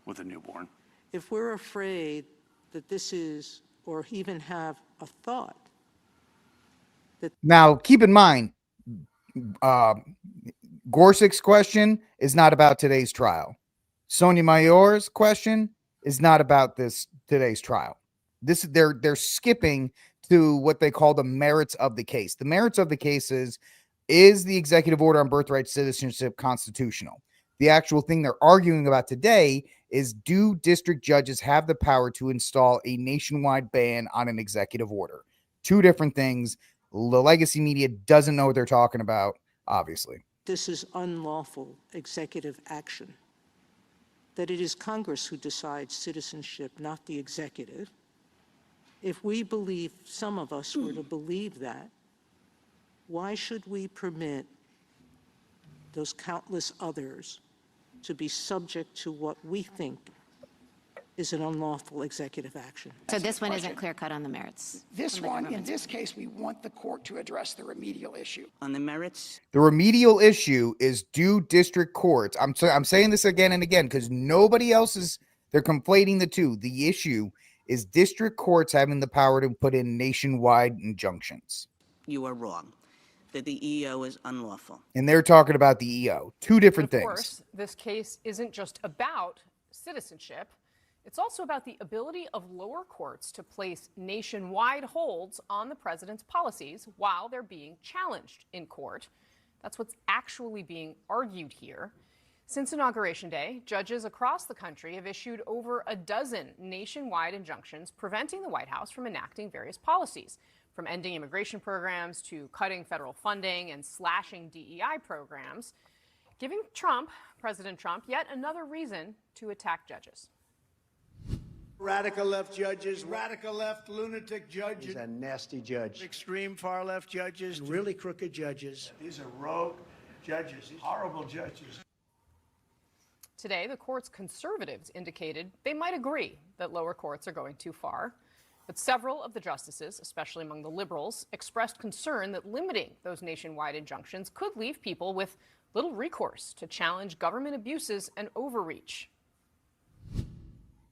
with a newborn? If we're afraid that this is, or even have a thought that... Now, keep in mind, Gorsuch's question is not about today's trial. Sotomayor's question is not about today's trial. They're skipping to what they call the merits of the case. The merits of the case is the executive order on birthright citizenship constitutional? The actual thing they're arguing about today is, do district judges have the power to install a nationwide ban on an executive order? Two different things. The legacy media doesn't know what they're talking about, obviously. This is unlawful executive action, that it is Congress who decides citizenship, not the executive. If we believe, some of us were to believe that, why should we permit those countless others to be subject to what we think is an unlawful executive action? So this one isn't clear-cut on the merits? This one, in this case, we want the court to address the remedial issue. On the merits? The remedial issue is, do district courts, I'm saying this again and again because nobody else is, they're conflating the two. The issue is district courts having the power to put in nationwide injunctions. You are wrong. That the EO is unlawful. And they're talking about the EO. Two different things. Of course, this case isn't just about citizenship. It's also about the ability of lower courts to place nationwide holds on the president's policies while they're being challenged in court. That's what's actually being argued here. Since Inauguration Day, judges across the country have issued over a dozen nationwide injunctions preventing the White House from enacting various policies, from ending immigration programs to cutting federal funding and slashing DEI programs, giving President Trump, yet another reason to attack judges. Radical left judges, radical left lunatic judges. He's a nasty judge. Extreme far left judges, really crooked judges. These are rogue judges, these horrible judges. Today, the court's conservatives indicated they might agree that lower courts are going too far. But several of the justices, especially among the liberals, expressed concern that limiting those nationwide injunctions could leave people with little recourse to challenge government abuses and overreach.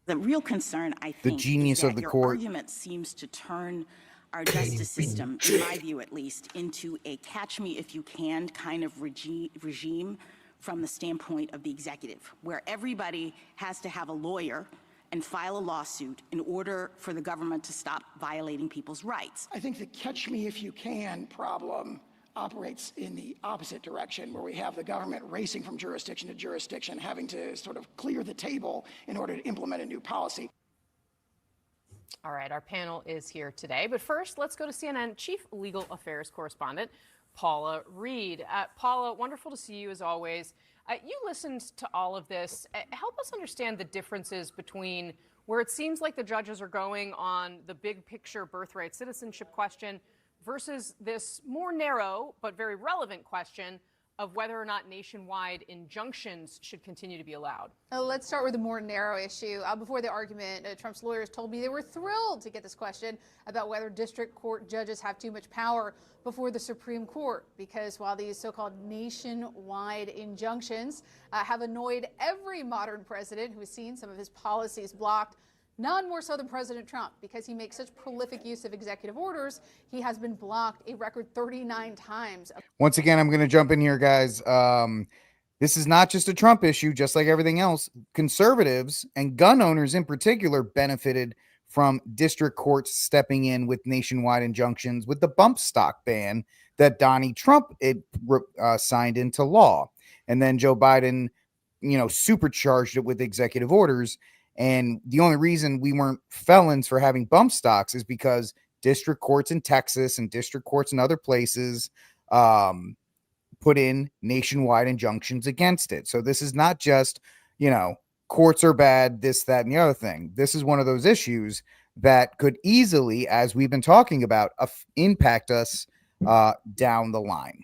The real concern, I think, the genius of the your court argument seems to turn our justice system, in my view at least, into a catch-me-if-you-can kind of regime from the standpoint of the executive, where everybody has to have a lawyer and file a lawsuit in order for the government to stop violating people's rights. I think the catch-me-if-you-can problem operates in the opposite direction, where we have the government racing from jurisdiction to jurisdiction, having to sort of clear the table in order to implement a new policy. All right, our panel is here today. But first, let's go to CNN Chief Legal Affairs Correspondent Paula Reed. Paula, wonderful to see you as always. You listened to all of this. Help us understand the differences between where it seems like the judges are going on the big picture birthright citizenship question versus this more narrow but very relevant question of whether or not nationwide injunctions should continue to be allowed. Let's start with the more narrow issue. Before the argument, Trump's lawyers told me they were thrilled to get this question about whether district court judges have too much power before the Supreme Court, because while these so-called nationwide injunctions have annoyed every modern president who has seen some of his policies blocked, none more so than President Trump, because he makes such prolific use of executive orders. He has been blocked a record 39 times. Once again, I'm going to jump in here, guys. This is not just a Trump issue, just like everything else. Conservatives and gun owners in particular benefited from district courts stepping in with nationwide injunctions with the bump stock ban that Donnie Trump signed into law. And then Joe Biden, supercharged it with executive orders. And the only reason we weren't felons for having bump stocks is because district courts in Texas and district courts in other places put in nationwide injunctions against it. So this is not just, courts are bad, this, that, and the other thing. This is one of those issues that could easily, as we've been talking about, impact us down the line.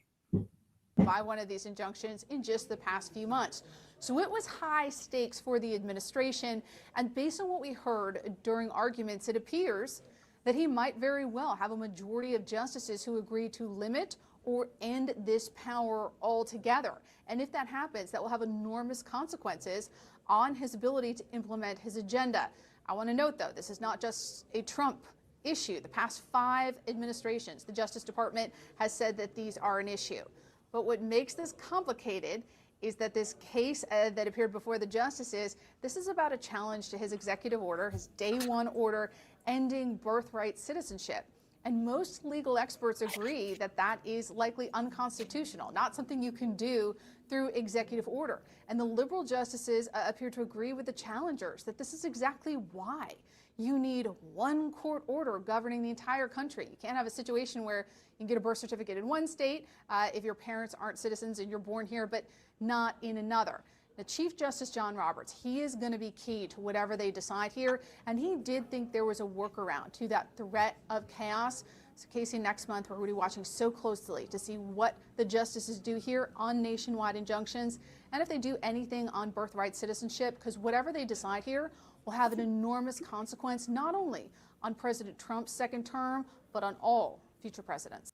By one of these injunctions in just the past few months. So it was high stakes for the administration. And based on what we heard during arguments, it appears that he might very well have a majority of justices who agree to limit or end this power altogether. And if that happens, that will have enormous consequences on his ability to implement his agenda. I want to note, though, this is not just a Trump issue. The past 5 administrations, the Justice Department has said that these are an issue. But what makes this complicated is that this case that appeared before the justices, this is about a challenge to his executive order, his day 1 order ending birthright citizenship. And most legal experts agree that that is likely unconstitutional, not something you can do through executive order. And the liberal justices appear to agree with the challengers that this is exactly why you need one court order governing the entire country. You can't have a situation where you can get a birth certificate in one state if your parents aren't citizens and you're born here, but not in another. The Chief Justice John Roberts, he is going to be key to whatever they decide here, and he did think there was a workaround to that threat of chaos. So Casey, next month we're going to be watching so closely to see what the justices do here on nationwide injunctions, and if they do anything on birthright citizenship, because whatever they decide here will have an enormous consequence, not only on President Trump's second term, but on all future presidents.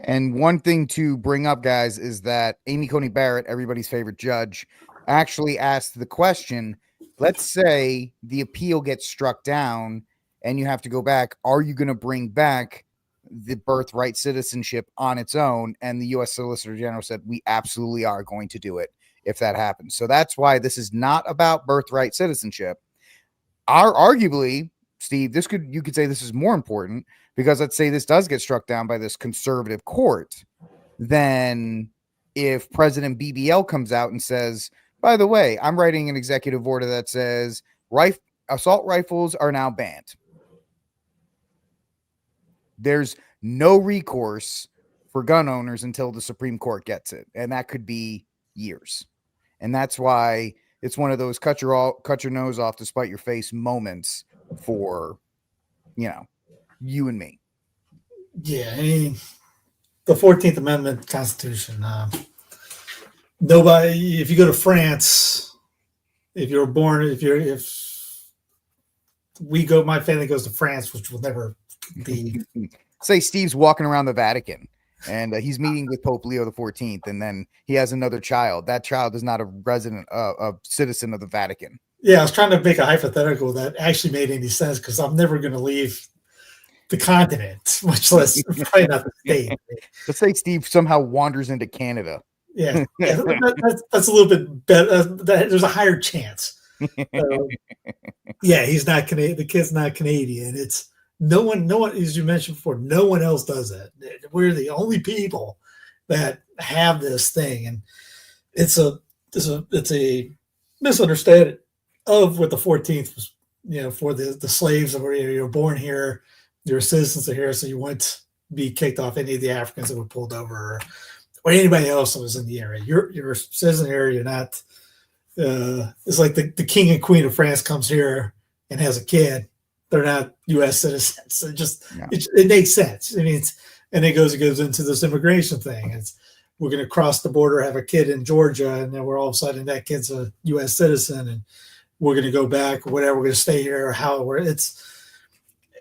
And one thing to bring up, guys, is that Amy Coney Barrett, everybody's favorite judge, actually asked the question, let's say the appeal gets struck down and you have to go back. Are you going to bring back the birthright citizenship on its own? And the U.S. Solicitor General said, we absolutely are going to do it if that happens. So that's why this is not about birthright citizenship. Arguably, Steve, you could say this is more important because let's say this does get struck down by this conservative court. Then if President BBL comes out and says, by the way, I'm writing an executive order that says assault rifles are now banned. There's no recourse for gun owners until the Supreme Court gets it. And that could be years. And that's why it's one of those cut your nose off to spite your face moments for, you and me. Yeah. I mean, the 14th Amendment Constitution, nobody, if you go to France, if my family goes to France, which will never be. Say Steve's walking around the Vatican and he's meeting with Pope Leo XIV, and then he has another child. That child is not a citizen of the Vatican. Yeah, I was trying to make a hypothetical that actually made any sense because I'm never going to leave the continent, much less probably not the state. Let's say Steve somehow wanders into Canada. Yeah, that's a little bit better. There's a higher chance. Yeah, he's not Canadian. The kid's not Canadian. It's no one, as you mentioned before, no one else does that. We're the only people that have this thing, and it's a misunderstanding of what the 14th was. For the slaves that were you're born here, you're citizens of here, so you wouldn't be kicked off any of the Africans that were pulled over or anybody else that was in the area. You're a citizen here. You're not. It's like the king and queen of France comes here and has a kid. They're not U.S. citizens. It makes sense. I mean, and it goes into this immigration thing. We're going to cross the border, have a kid in Georgia, and then we're all of a sudden that kid's a U.S. citizen, and we're going to go back or whatever. We're going to stay here or how. It's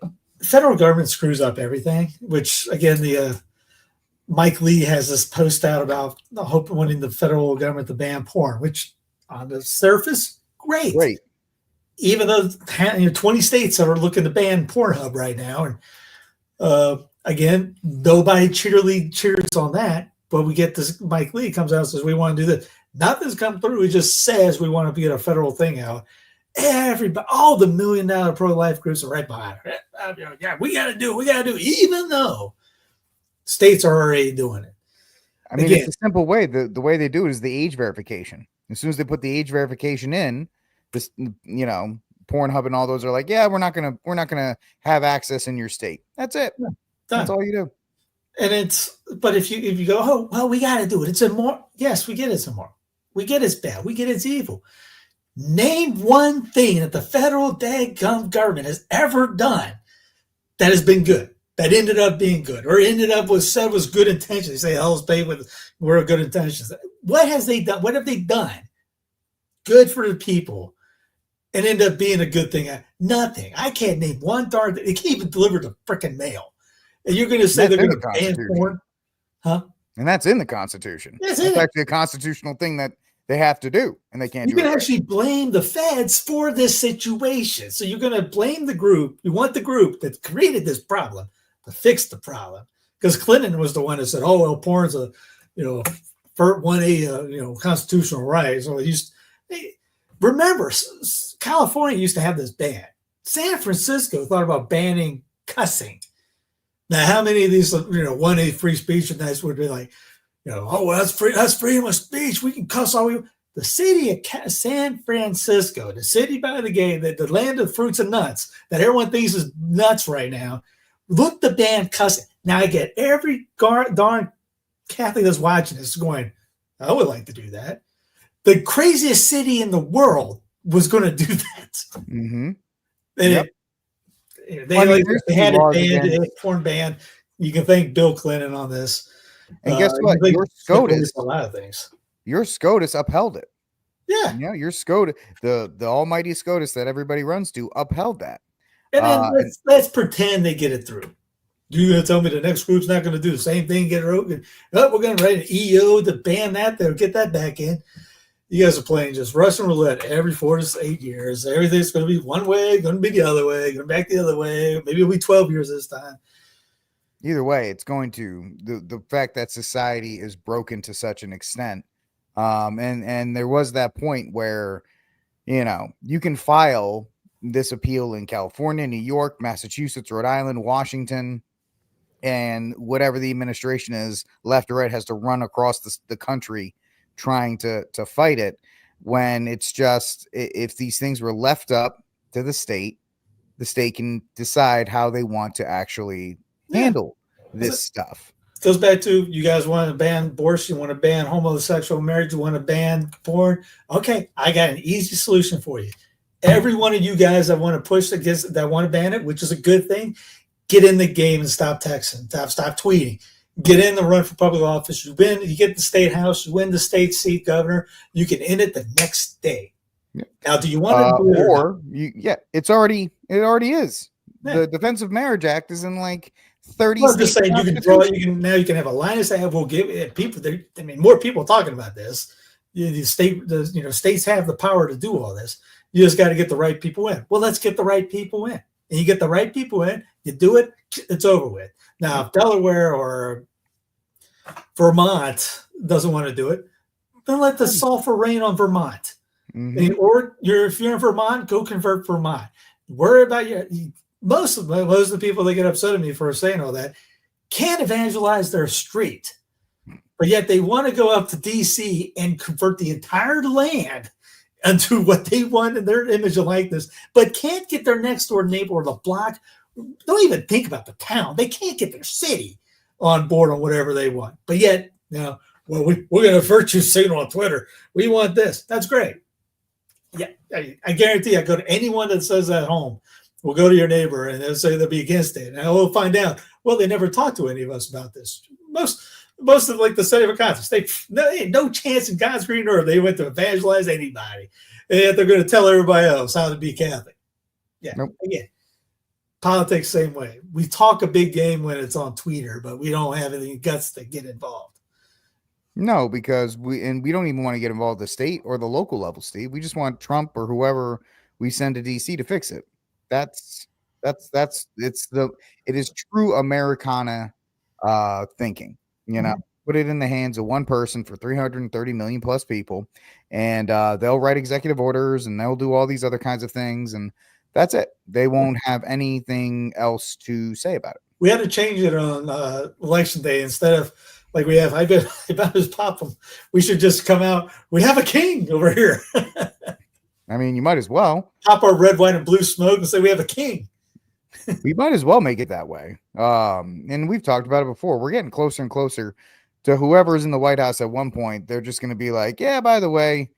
the federal government screws up everything. Which again, the Mike Lee has this post out about wanting the federal government to ban porn, which on the surface, great. Even though 20 states are looking to ban Pornhub right now, and again, nobody cheers on that. But we get this. Mike Lee comes out and says we want to do this. Nothing's come through. He just says we want to get a federal thing out. Everybody, all the $1 million pro-life groups are right behind it. Yeah, we got to do it, even though states are already doing it. I mean, it's a simple way. The way they do it is the age verification. As soon as they put the age verification in, this, Pornhub and all those are like, yeah, we're not gonna have access in your state. That's it. Yeah, that's all you do. And but if you go, oh well, we got to do it. It's immoral. Yes, we get it's immoral. We get it's bad. We get it's evil. Name one thing that the federal daggum government has ever done that has been good, that ended up being good, or ended up was good intentions. They say hell's paid with we're good intentions. What has they done? What have they done? Good for the people, and end up being a good thing. Nothing. I can't name one darn thing. They can't even deliver the freaking mail. And you're going to say they're going to ban porn? Huh? And that's in the Constitution. It's actually a constitutional thing that they have to do, and they can't do it. You can actually blame the feds for this situation. So you're going to blame the group. You want the group that created this problem to fix the problem. Because Clinton was the one that said, oh, well, porn's a, constitutional right. So remember, California used to have this ban. San Francisco thought about banning cussing. Now, how many of these, 1A free speech and that's would be like, oh, well, that's freedom of speech. We can cuss all we want. The city of San Francisco, the city by the gate, the land of fruits and nuts that everyone thinks is nuts right now, look to ban cussing. Now, I get every darn Catholic that's watching this going, I would like to do that. The craziest city in the world was going to do that. Mm-hmm. And they had it banned, they had porn banned. You can thank Bill Clinton on this. And guess what? Your SCOTUS, a lot of things. Your SCOTUS upheld it. Yeah. Your SCOTUS, the almighty SCOTUS that everybody runs to, upheld that. And then let's pretend they get it through. You're going to tell me the next group's not going to do the same thing, get it open? Oh, we're going to write an EO to ban that. They'll get that back in. You guys are playing just Russian roulette every 4 to 8 years. Everything's going to be one way, going to be the other way, going back the other way. Maybe it'll be 12 years this time. Either way, it's going to the fact that society is broken to such an extent. And there was that point where, you can file this appeal in California, New York, Massachusetts, Rhode Island, Washington, and whatever the administration is, left or right, has to run across the country trying to fight it, when it's just, if these things were left up to the state can decide how they want to actually handle this stuff. It goes back to, you guys want to ban abortion, you want to ban homosexual marriage, you want to ban porn. Okay, I got an easy solution for you. Every one of you guys that want to push against, that want to ban it, which is a good thing, get in the game and stop texting, stop tweeting. Get in the run for public office. You win, you get the state house, you win the state seat, governor. You can end it the next day. Yeah. Now, do you want to do it? It already is. Yeah. The Defense of Marriage Act is in like 30 states. I'm just saying, you can have a line of say, we'll give people. More people talking about this. States have the power to do all this. You just got to get the right people in. Well, let's get the right people in. And you get the right people in, you do it, it's over with. Now, if Delaware or Vermont doesn't want to do it, then let the sulfur rain on Vermont. Mm-hmm. Or if you're in Vermont, go convert Vermont. Worry about most of the people that get upset at me for saying all that can't evangelize their street, but yet they want to go up to DC and convert the entire land into what they want in their image and likeness, but can't get their next door neighbor or the block. Don't even think about the town. They can't get their city on board on whatever they want. But yet Now, well, we're going to virtue signal on Twitter. We want this. That's great. Yeah, I guarantee I go to anyone that says that at home. We'll go to your neighbor and they'll say they'll be against it. And we'll find out, well, they never talked to any of us about this. Most of like the study of conscience, they had no chance in God's green earth they went to evangelize anybody. And yet they're going to tell everybody else how to be Catholic. Yeah, nope. Again, politics same way. We talk a big game when it's on Twitter, but we don't have any guts to get involved. No, because we don't even want to get involved at the state or the local level, Steve. We just want Trump or whoever we send to DC to fix it. It is true Americana thinking. You know, put it in the hands of one person for 330 million plus people, and they'll write executive orders and they'll do all these other kinds of things, and that's it. They won't have anything else to say about it. We had to change it on election day instead of like we have. I bet his pop them. We should just come out. We have a king over here. I mean, you might as well pop our red, white, and blue smoke and say we have a king. We might as well make it that way. And we've talked about it before. We're getting closer and closer to whoever's in the White House at one point. They're just going to be like, yeah, by the way,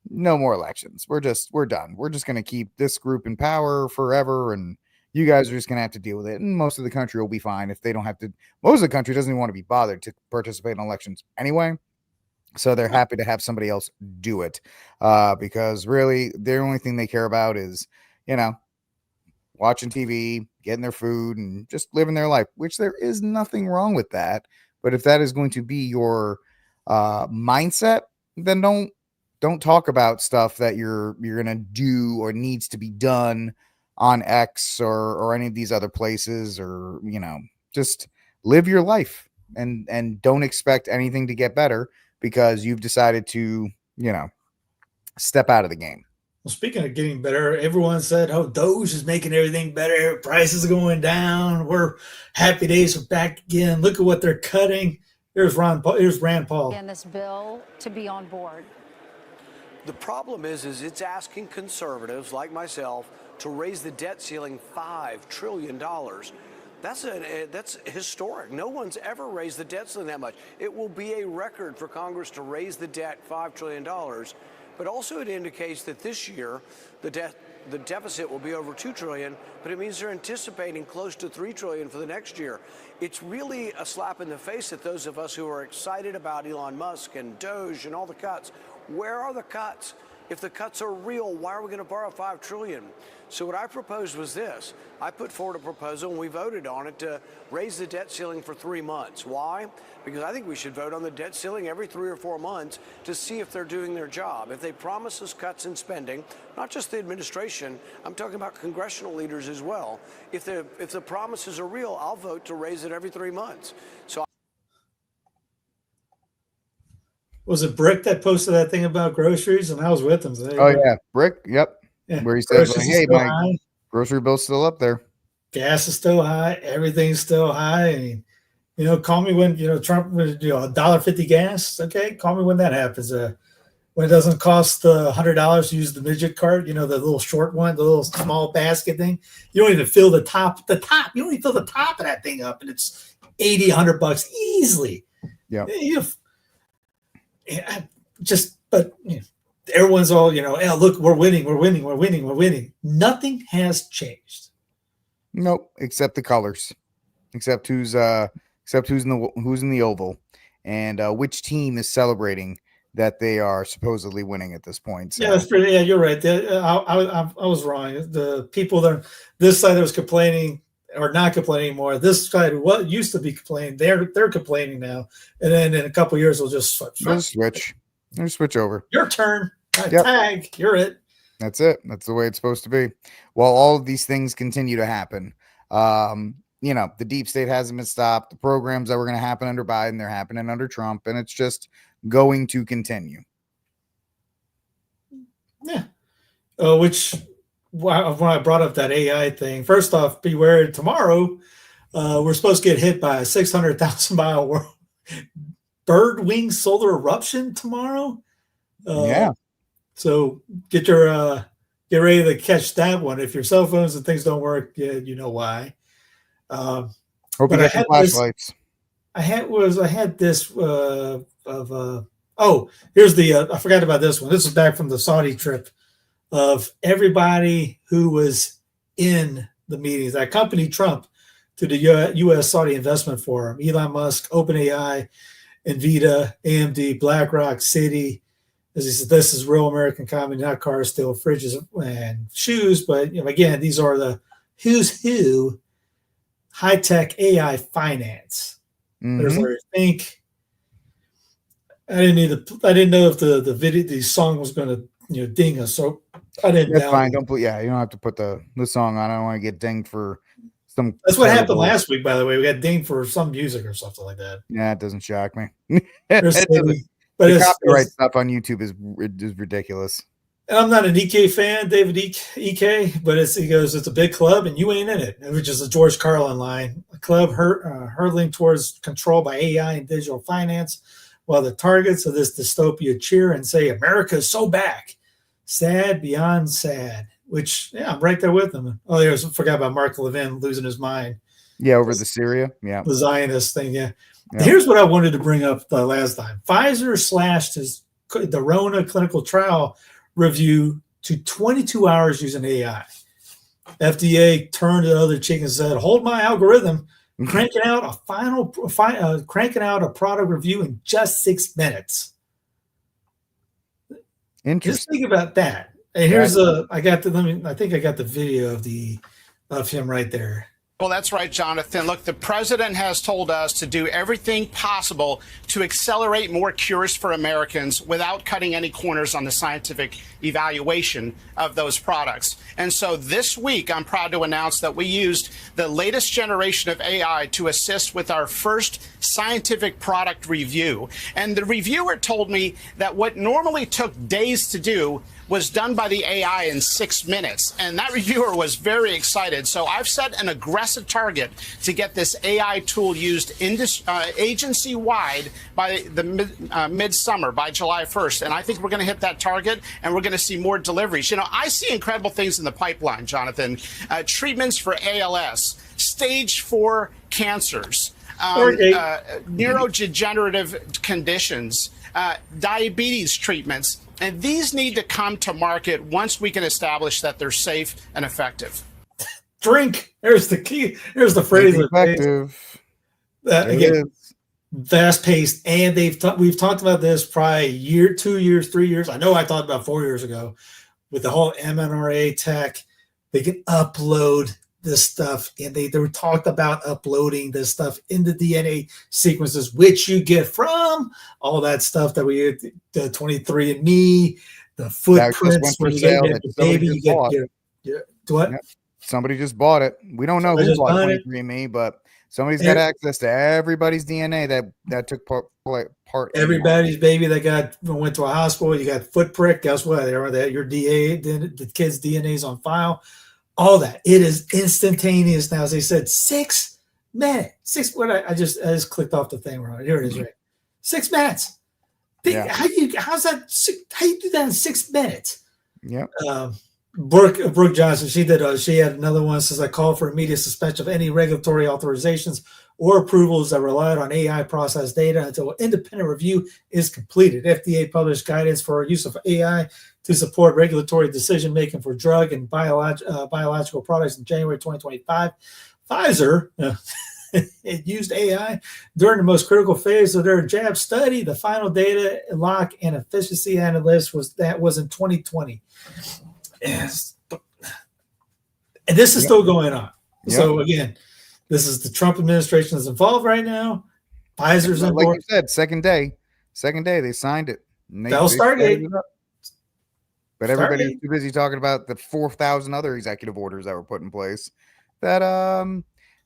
no more elections. We're done. We're just going to keep this group in power forever. And you guys are just going to have to deal with it. And most of the country will be fine if they don't have to. Most of the country doesn't even want to be bothered to participate in elections anyway. So they're happy to have somebody else do it because really the only thing they care about is, you know, watching TV, getting their food, and just living their life, which there is nothing wrong with that. But if that is going to be your mindset, then don't talk about stuff that you're going to do or needs to be done on X or any of these other places, or, you know, just live your life and don't expect anything to get better because you've decided to, you know, step out of the game. Well, speaking of getting better, everyone said, oh, Doge is making everything better. Prices are going down. We're happy days are back again. Look at what they're cutting. Here's Rand Paul. And this bill to be on board. The problem is it's asking conservatives like myself to raise the debt ceiling $5 trillion. That's historic. No one's ever raised the debt ceiling that much. It will be a record for Congress to raise the debt $5 trillion. But also it indicates that this year the deficit will be over $2 trillion, but it means they're anticipating close to $3 trillion for the next year. It's really a slap in the face at those of us who are excited about Elon Musk and Doge and all the cuts. Where are the cuts? If the cuts are real, why are we going to borrow $5 trillion? So what I proposed was this. I put forward a proposal, and we voted on it, to raise the debt ceiling for 3 months. Why? Because I think we should vote on the debt ceiling every 3 or 4 months to see if they're doing their job. If they promise us cuts in spending, not just the administration, I'm talking about congressional leaders as well. If the promises are real, I'll vote to raise it every 3 months. So. Was it Brick that posted that thing about groceries? And I was with him today. Oh, yeah. Brick. Yep. Yeah. Where he says, like, hey, my high. Grocery bill's still up there. Gas is still high. Everything's still high. I mean, you know, call me when, you know, Trump, $1.50 gas. Okay. Call me when that happens. When it doesn't cost $100 to use the midget card, you know, the little short one, the little small basket thing. You don't even fill the top. You don't even fill the top of that thing up, and it's $80, $100 easily. Yeah. But you know, everyone's all, you know, hey, look, we're winning. Nothing has changed. Nope, except the colors, except who's in the oval, and which team is celebrating that they are supposedly winning at this point. So. Yeah, that's pretty. Yeah, you're right. I was wrong. The people that this side that was complaining or not complaining anymore. This side, what used to be complaining, they're complaining now, and then in a couple of years they'll just switch. They'll switch over. Your turn. Tag. You're it. That's it. That's the way it's supposed to be. While all of these things continue to happen, you know, the deep state hasn't been stopped. The programs that were going to happen under Biden, they're happening under Trump, and it's just going to continue. Yeah. Which when I brought up that AI thing, first off, beware tomorrow. We're supposed to get hit by a 600,000 mile world bird wing solar eruption tomorrow. Yeah. So get ready to catch that one. If your cell phones and things don't work, you know why. Hope you got your flashlights. I had this here's the I forgot about this one. This is back from the Saudi trip of everybody who was in the meetings that accompanied Trump to the U.S. Saudi Investment Forum. Elon Musk, OpenAI, Nvidia, AMD, BlackRock, Citi. As he said, this is real American economy, not cars, steel, fridges, and shoes. But again, these are the who's who high-tech AI finance. There's Larry Fink. I didn't know if the song was going to ding us, so I didn't. That's fine. Don't put. Yeah, you don't have to put the song on. I don't want to get dinged for some. That's what happened last week, by the way. We got dinged for some music or something like that. Yeah, it doesn't shock me. But the copyright stuff on YouTube is ridiculous. And I'm not an EK fan, David EK, but he goes, it's a big club and you ain't in it, which is a George Carlin line. A club hurtling towards control by AI and digital finance, while the targets of this dystopia cheer and say, America is so back. Sad beyond sad, which, yeah, I'm right there with them. Oh, I forgot about Mark Levin losing his mind. Yeah, over the Syria. Yeah. The Zionist thing, yeah. Here's what I wanted to bring up the last time. Pfizer slashed the Rona clinical trial review to 22 hours using AI. FDA turned the other cheek and said, hold my algorithm, cranking out a product review in just 6 minutes. Interesting. Just think about that. And here's I think I got the video of him right there. Well, that's right, Jonathan. Look, the president has told us to do everything possible to accelerate more cures for Americans without cutting any corners on the scientific evaluation of those products. And so this week, I'm proud to announce that we used the latest generation of AI to assist with our first scientific product review. And the reviewer told me that what normally took days to do was done by the AI in 6 minutes. And that reviewer was very excited. So I've set an aggressive target to get this AI tool used agency-wide by the midsummer, by July 1st. And I think we're going to hit that target, and we're going to see more deliveries. I see incredible things in the pipeline, Jonathan. Treatments for ALS, stage 4 cancers, neurodegenerative conditions, diabetes treatments. And these need to come to market once we can establish that they're safe and effective. Drink. There's the key. There's the phrase. Effective. Again, fast-paced. And we've talked about this probably a year, 2 years, 3 years. I know I talked about 4 years ago with the whole mRNA tech. They can upload this stuff, and they talked about uploading this stuff into DNA sequences, which you get from all that stuff that we the 23andMe, the footprints. When you get the baby, you get what? Yep. Somebody just bought it. We don't know who bought 23andMe, but somebody's got access to everybody's DNA that took part. Everybody's baby that went to a hospital. You got footprint. Guess what? Your DNA, the kid's DNA is on file. All that. It is instantaneous now. As they said, 6 minutes. I just clicked off the thing right here. It is right. 6 minutes. How do you do that in 6 minutes? Yeah. Brooke Johnson, she had another one. Says, I call for immediate suspension of any regulatory authorizations or approvals that relied on AI processed data until independent review is completed. FDA published guidance for use of AI to support regulatory decision-making for drug and biological products in January 2025. Pfizer it used AI during the most critical phase of their jab study. The final data lock and efficiency analysis was in 2020. Yes. And this is still going on. Yep. So, again, this is the Trump administration is involved right now. Pfizer's on board. Like you said, second day, they signed it. They'll start it. But everybody's too busy talking about the 4,000 other executive orders that were put in place that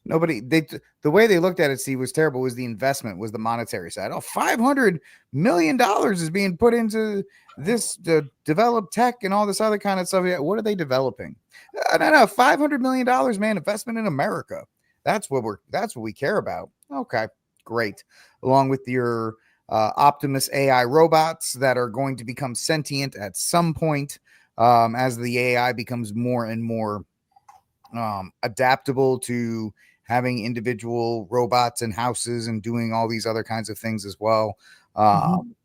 the way they looked at it, was terrible. Was the investment, was the monetary side. $500 million is being put into this to develop tech and all this other kind of stuff. What are they developing? No, $500 million, man, investment in America. That's what we care about. Okay, great. Along with your Optimus AI robots that are going to become sentient at some point as the AI becomes more and more adaptable to having individual robots in houses and doing all these other kinds of things as well.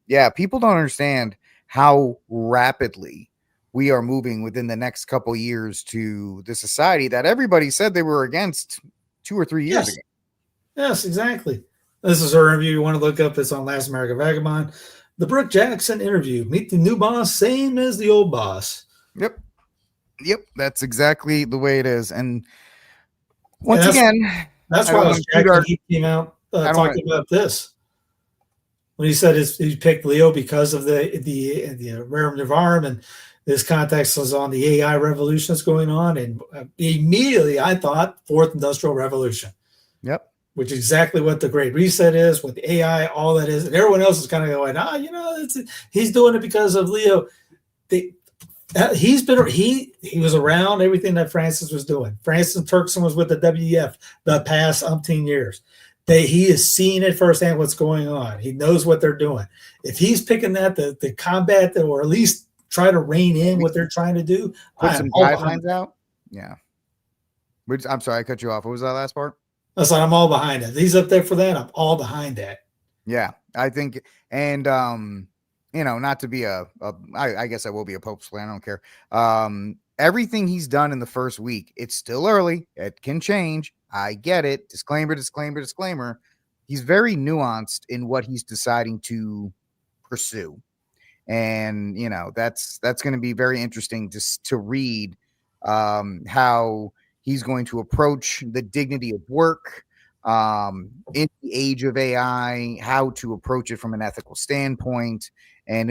Yeah, people don't understand how rapidly we are moving within the next couple years to the society that everybody said they were against 2 or 3 years ago. Yes, exactly. This is her interview. You want to look up, it's on Last American Vagabond. The Brooke Jackson interview. Meet the new boss, same as the old boss. Yep, that's exactly the way it is. And once again, that's why I was jacked when he came out talking about this. When he said he picked Leo because of the Rerum Novarum and his context was on the AI revolution that's going on, and immediately I thought Fourth Industrial Revolution. Yep. Which is exactly what the Great Reset is, what the AI, all that is, and everyone else is kind of going, he's doing it because of Leo. He was around everything that Francis was doing. Francis Turkson was with the WEF the past umpteen years. He is seeing it firsthand what's going on. He knows what they're doing. If he's picking that to combat that, or at least try to rein in what they're trying to do, put some guidelines out. Yeah. I'm sorry, I cut you off. What was that last part? That's like, I'm all behind it. He's up there for that. I'm all behind that. Yeah, I think, and not to be I guess I will be a Pope's fan. I don't care. Everything he's done in the first week, it's still early. It can change. I get it. Disclaimer, disclaimer, disclaimer. He's very nuanced in what he's deciding to pursue. And, that's going to be very interesting to read how he's going to approach the dignity of work in the age of AI, how to approach it from an ethical standpoint. And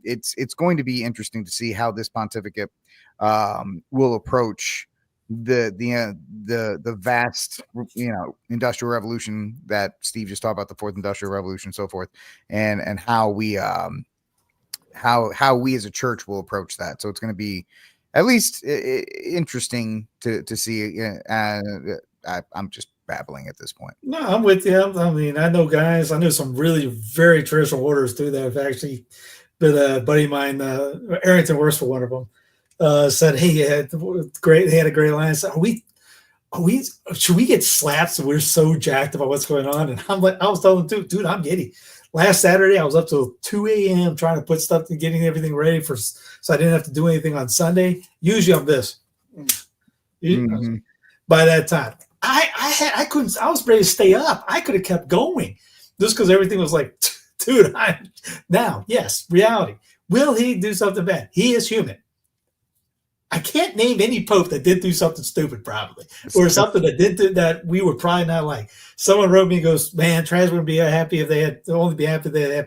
it's going to be interesting to see how this pontificate will approach the vast, industrial revolution that Steve just talked about, the Fourth Industrial Revolution, and so forth, and how we as a church will approach that. So it's going to be at least interesting to see. I'm just babbling at this point. No, I'm with you. I mean, I know some really very traditional orders too that have actually been a buddy of mine, Arrington works for one of them, said, hey, they had a great line. Said, should we get slapped? We're so jacked about what's going on. And I'm like, I was telling them, dude, I'm giddy. Last Saturday, I was up till 2 a.m. trying to put stuff and getting everything ready so I didn't have to do anything on Sunday. Usually I'm this. By that time, I was ready to stay up. I could have kept going just because everything was like, dude, yes, reality. Will he do something bad? He is human. I can't name any pope that did do something stupid, probably, or something that did that we would probably not like. Someone wrote me and goes, man, trans would be happy if they had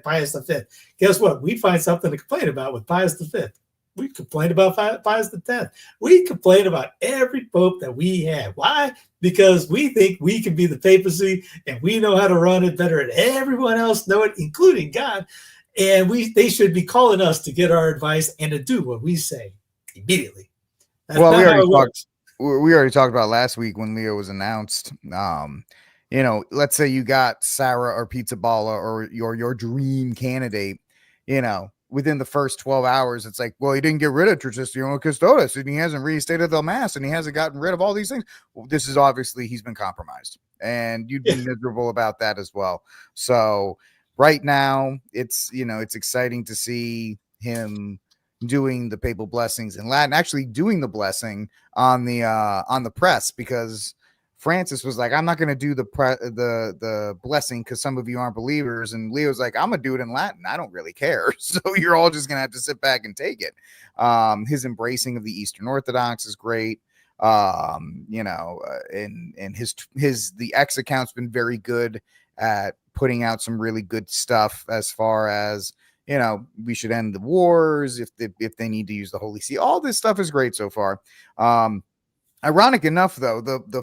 Pius V. Guess what? We'd find something to complain about with Pius V. We complained about Pius X. We complain about every pope that we had. Why? Because we think we can be the papacy and we know how to run it better than everyone else know it, including God. And they should be calling us to get our advice and to do what we say immediately. Well, we already talked about last week when Leo was announced. Let's say you got Sarah or Pizza Balla or your dream candidate, within the first 12 hours, it's like, well, he didn't get rid of Traditional Custodes and he hasn't restated the mass and he hasn't gotten rid of all these things. Well, this is obviously he's been compromised and you'd be miserable about that as well. So right now it's exciting to see him doing the papal blessings in Latin, actually doing the blessing on the press, because Francis was like, I'm not going to do the blessing because some of you aren't believers. And Leo's like, I'm going to do it in Latin. I don't really care. So you're all just going to have to sit back and take it. His embracing of the Eastern Orthodox is great. And the X account's been very good at putting out some really good stuff as far as, we should end the wars if they need to use the Holy See. All this stuff is great so far. Ironic enough, though, the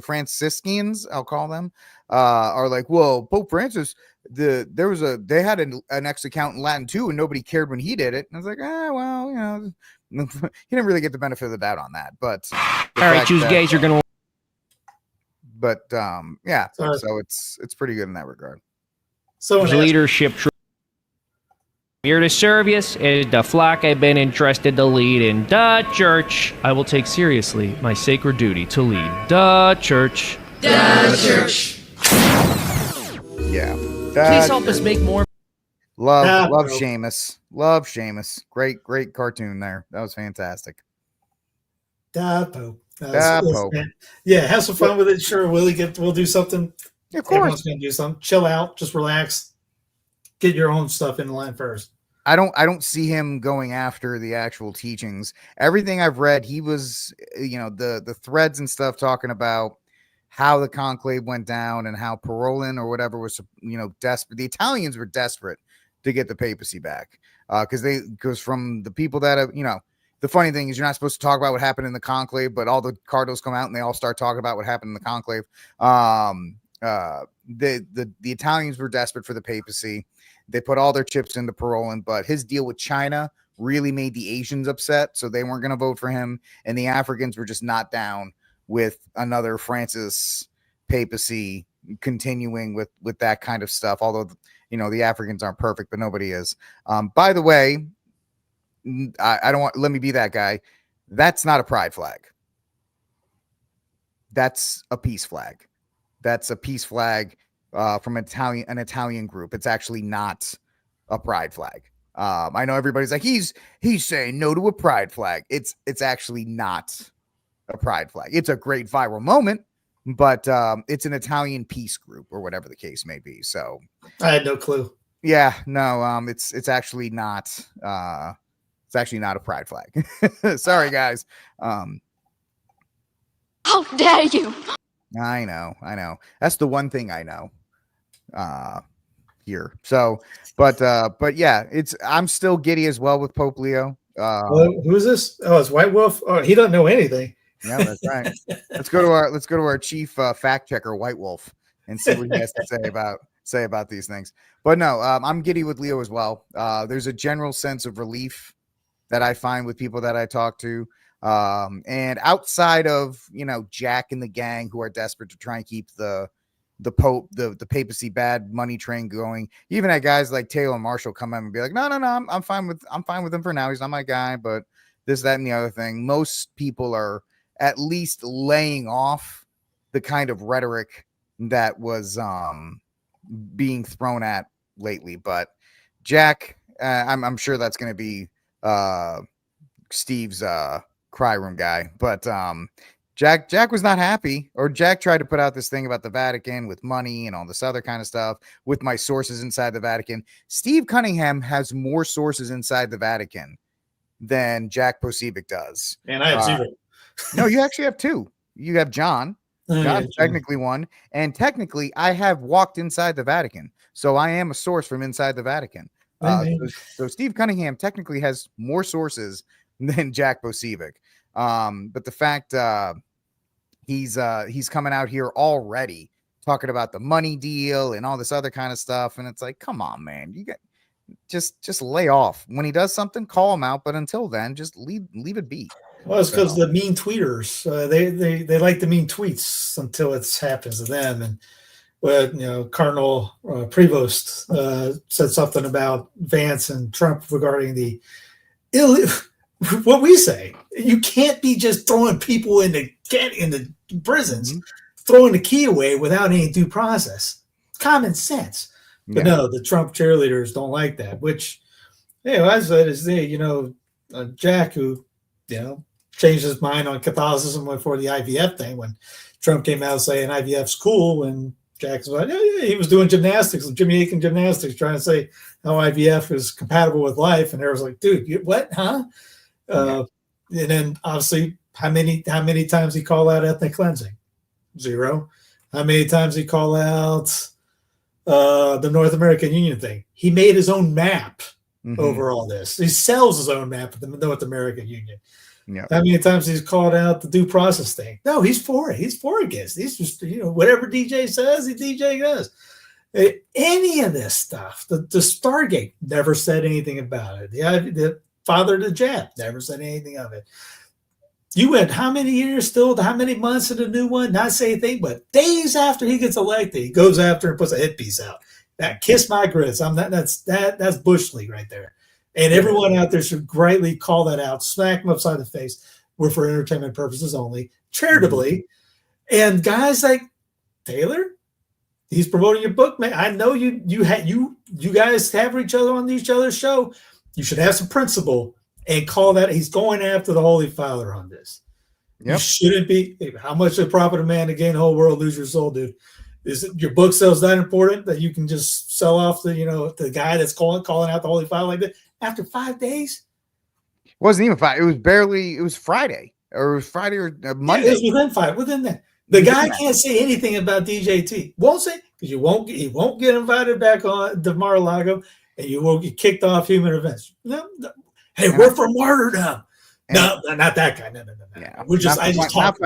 Franciscans, I'll call them, are like, well, Pope Francis, they had an X account in Latin too, and nobody cared when he did it. And I was like, he didn't really get the benefit of the doubt on that. But all right, choose gays. You're gonna. But yeah, so it's pretty good in that regard. So leadership. Here to serve you is the flock I've been entrusted to lead in the church. I will take seriously my sacred duty to lead the church. The church. Yeah. Please help us make more. Love Seamus. Love Seamus. Great cartoon there. That was fantastic. Pope. Pope. Yeah, have some fun with it. Sure, we'll do something. Of course. Everyone's gonna do something. Chill out, just relax. Get your own stuff in line first. I don't see him going after the actual teachings. Everything I've read, he was, the threads and stuff talking about how the conclave went down and how Parolin or whatever was, desperate. The Italians were desperate to get the papacy back because from the people that have, the funny thing is you're not supposed to talk about what happened in the conclave, but all the cardinals come out and they all start talking about what happened in the conclave. The Italians were desperate for the papacy. They put all their chips into Parolin, but his deal with China really made the Asians upset, so they weren't going to vote for him, and the Africans were just not down with another Francis papacy continuing with that kind of stuff, although, the Africans aren't perfect, but nobody is. By the way, I don't want, let me be that guy. That's not a pride flag. That's a peace flag. That's a peace flag from an Italian group. It's actually not a pride flag. I know everybody's like, he's saying no to a pride flag. It's actually not a pride flag. It's a great viral moment, but it's an Italian peace group or whatever the case may be. So I had no clue. Yeah, no, it's actually not it's actually not a pride flag. Sorry guys. How dare you? I know. That's the one thing I know here. So, but yeah, I'm still giddy as well with Pope Leo. Who is this? Oh, it's White Wolf. Oh, he doesn't know anything. Yeah, that's right. Let's go to our chief fact checker, White Wolf, and see what he has to say about these things. But no, I'm giddy with Leo as well. There's a general sense of relief that I find with people that I talk to. And outside of, Jack and the gang who are desperate to try and keep the Pope, the papacy bad money train going, even had guys like Taylor and Marshall come in and be like, no, I'm fine with him for now. He's not my guy, but this, that, and the other thing. Most people are at least laying off the kind of rhetoric that was being thrown at lately. But Jack, I'm sure that's going to be Steve's cry room guy, but Jack was not happy, or Jack tried to put out this thing about the Vatican with money and all this other kind of stuff with my sources inside the Vatican. Steve Cunningham has more sources inside the Vatican than Jack Posebic does. And I have zero. No, you actually have two. You have John. John's technically one, and technically I have walked inside the Vatican, so I am a source from inside the Vatican. So Steve Cunningham technically has more sources than Jack Posebic. But the fact he's coming out here already talking about the money deal and all this other kind of stuff, and it's like, come on, man, you got just lay off. When he does something, call him out, but until then, just leave it be. Well, it's because the mean tweeters, they like the mean tweets until it happens to them. And Cardinal Prevost said something about Vance and Trump regarding the what we say. You can't be just throwing people in the prisons, throwing the key away without any due process. Common sense. But no, the Trump cheerleaders don't like that, which, I said is Jack, who, changed his mind on Catholicism before the IVF thing when Trump came out saying IVF's cool, and Jack's like, yeah, he was doing gymnastics, Jimmy Aiken gymnastics, trying to say how IVF is compatible with life. And everyone's like, dude, what, huh? And then obviously, how many times he called out ethnic cleansing? Zero. How many times he called out the North American Union thing? He made his own map over all this. He sells his own map of the North American Union. Yeah. How many times he's called out the due process thing? No, he's for it. He's for against. He's just, whatever DJ says, the DJ does. Any of this stuff, the Stargate never said anything about it. The father to Jab never said anything of it. You went how many years still, how many months in the new one? Not say anything, but days after he gets elected, he goes after and puts a hit piece out. That kiss my grits. That's Bush League right there. And everyone out there should greatly call that out, smack them upside the face. We're for entertainment purposes only, charitably. And guys like Taylor, he's promoting your book, man. I know you guys have each other on each other's show. You should have some principle and call that. He's going after the Holy Father on this. Yep. You shouldn't be. How much of profit a man to gain the whole world, lose your soul, dude? Is it, your book sales that important that you can just sell off the guy that's calling out the Holy Father like that after 5 days? It wasn't even 5. It was Friday, or it was Friday or Monday. Yeah, it was within 5. Within that. The guy can't say anything about DJT. Won't say, because he won't get invited back on to Mar-a-Lago, and you won't get kicked off human events. No. Hey, we're for martyrdom. No, not that guy. No. Yeah, we're just not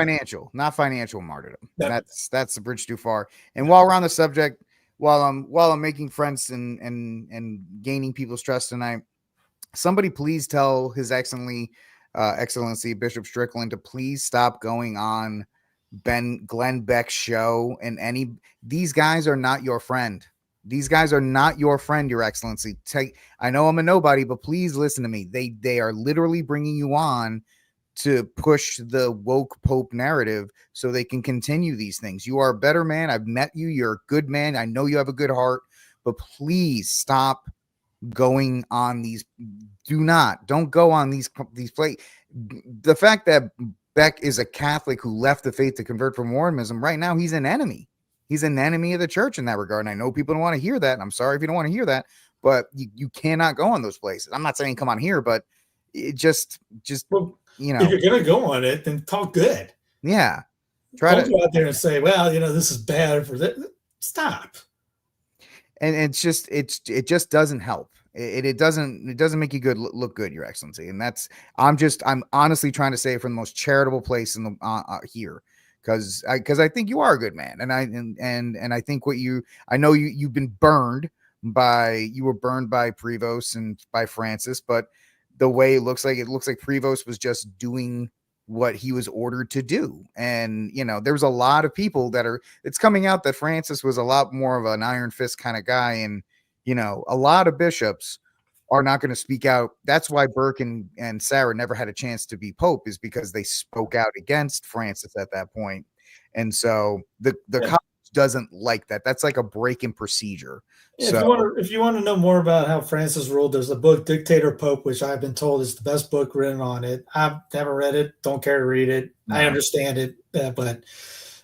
financial martyrdom. That's the bridge too far. And while we're on the subject, while I'm making friends and gaining people's trust tonight, somebody please tell His Excellency Bishop Strickland to please stop going on Glenn Beck's show. And these guys are not your friend. These guys are not your friend, Your Excellency. I know I'm a nobody, but please listen to me. They are literally bringing you on to push the woke Pope narrative so they can continue these things. You are a better man. I've met you. You're a good man. I know you have a good heart, but please stop going on these. Don't go on these plays. The fact that Beck is a Catholic who left the faith to convert from Mormonism, right now he's an enemy. He's an enemy of the church in that regard. And I know people don't want to hear that. And I'm sorry if you don't want to hear that, but you cannot go on those places. I'm not saying come on here, but it just if you're going to go on it, then talk good. Yeah. Don't go out there and say, well, this is bad for that. Stop. And it just doesn't help. It doesn't make you look good, Your Excellency. And I'm honestly trying to say it from the most charitable place in the here. Because I think you are a good man, and I think I know you've been burned by Prevost and by Francis, but the way it looks like Prevost was just doing what he was ordered to do, and there's a lot of people it's coming out that Francis was a lot more of an iron fist kind of guy, and a lot of bishops are not going to speak out. That's why Burke and Sarah never had a chance to be Pope, is because they spoke out against Francis at that point. And so the college doesn't like that. That's like a break in procedure. Yeah, so if you want to know more about how Francis ruled, there's a book, Dictator Pope, which I've been told is the best book written on it. I've never read it. Don't care to read it. No. I understand it. But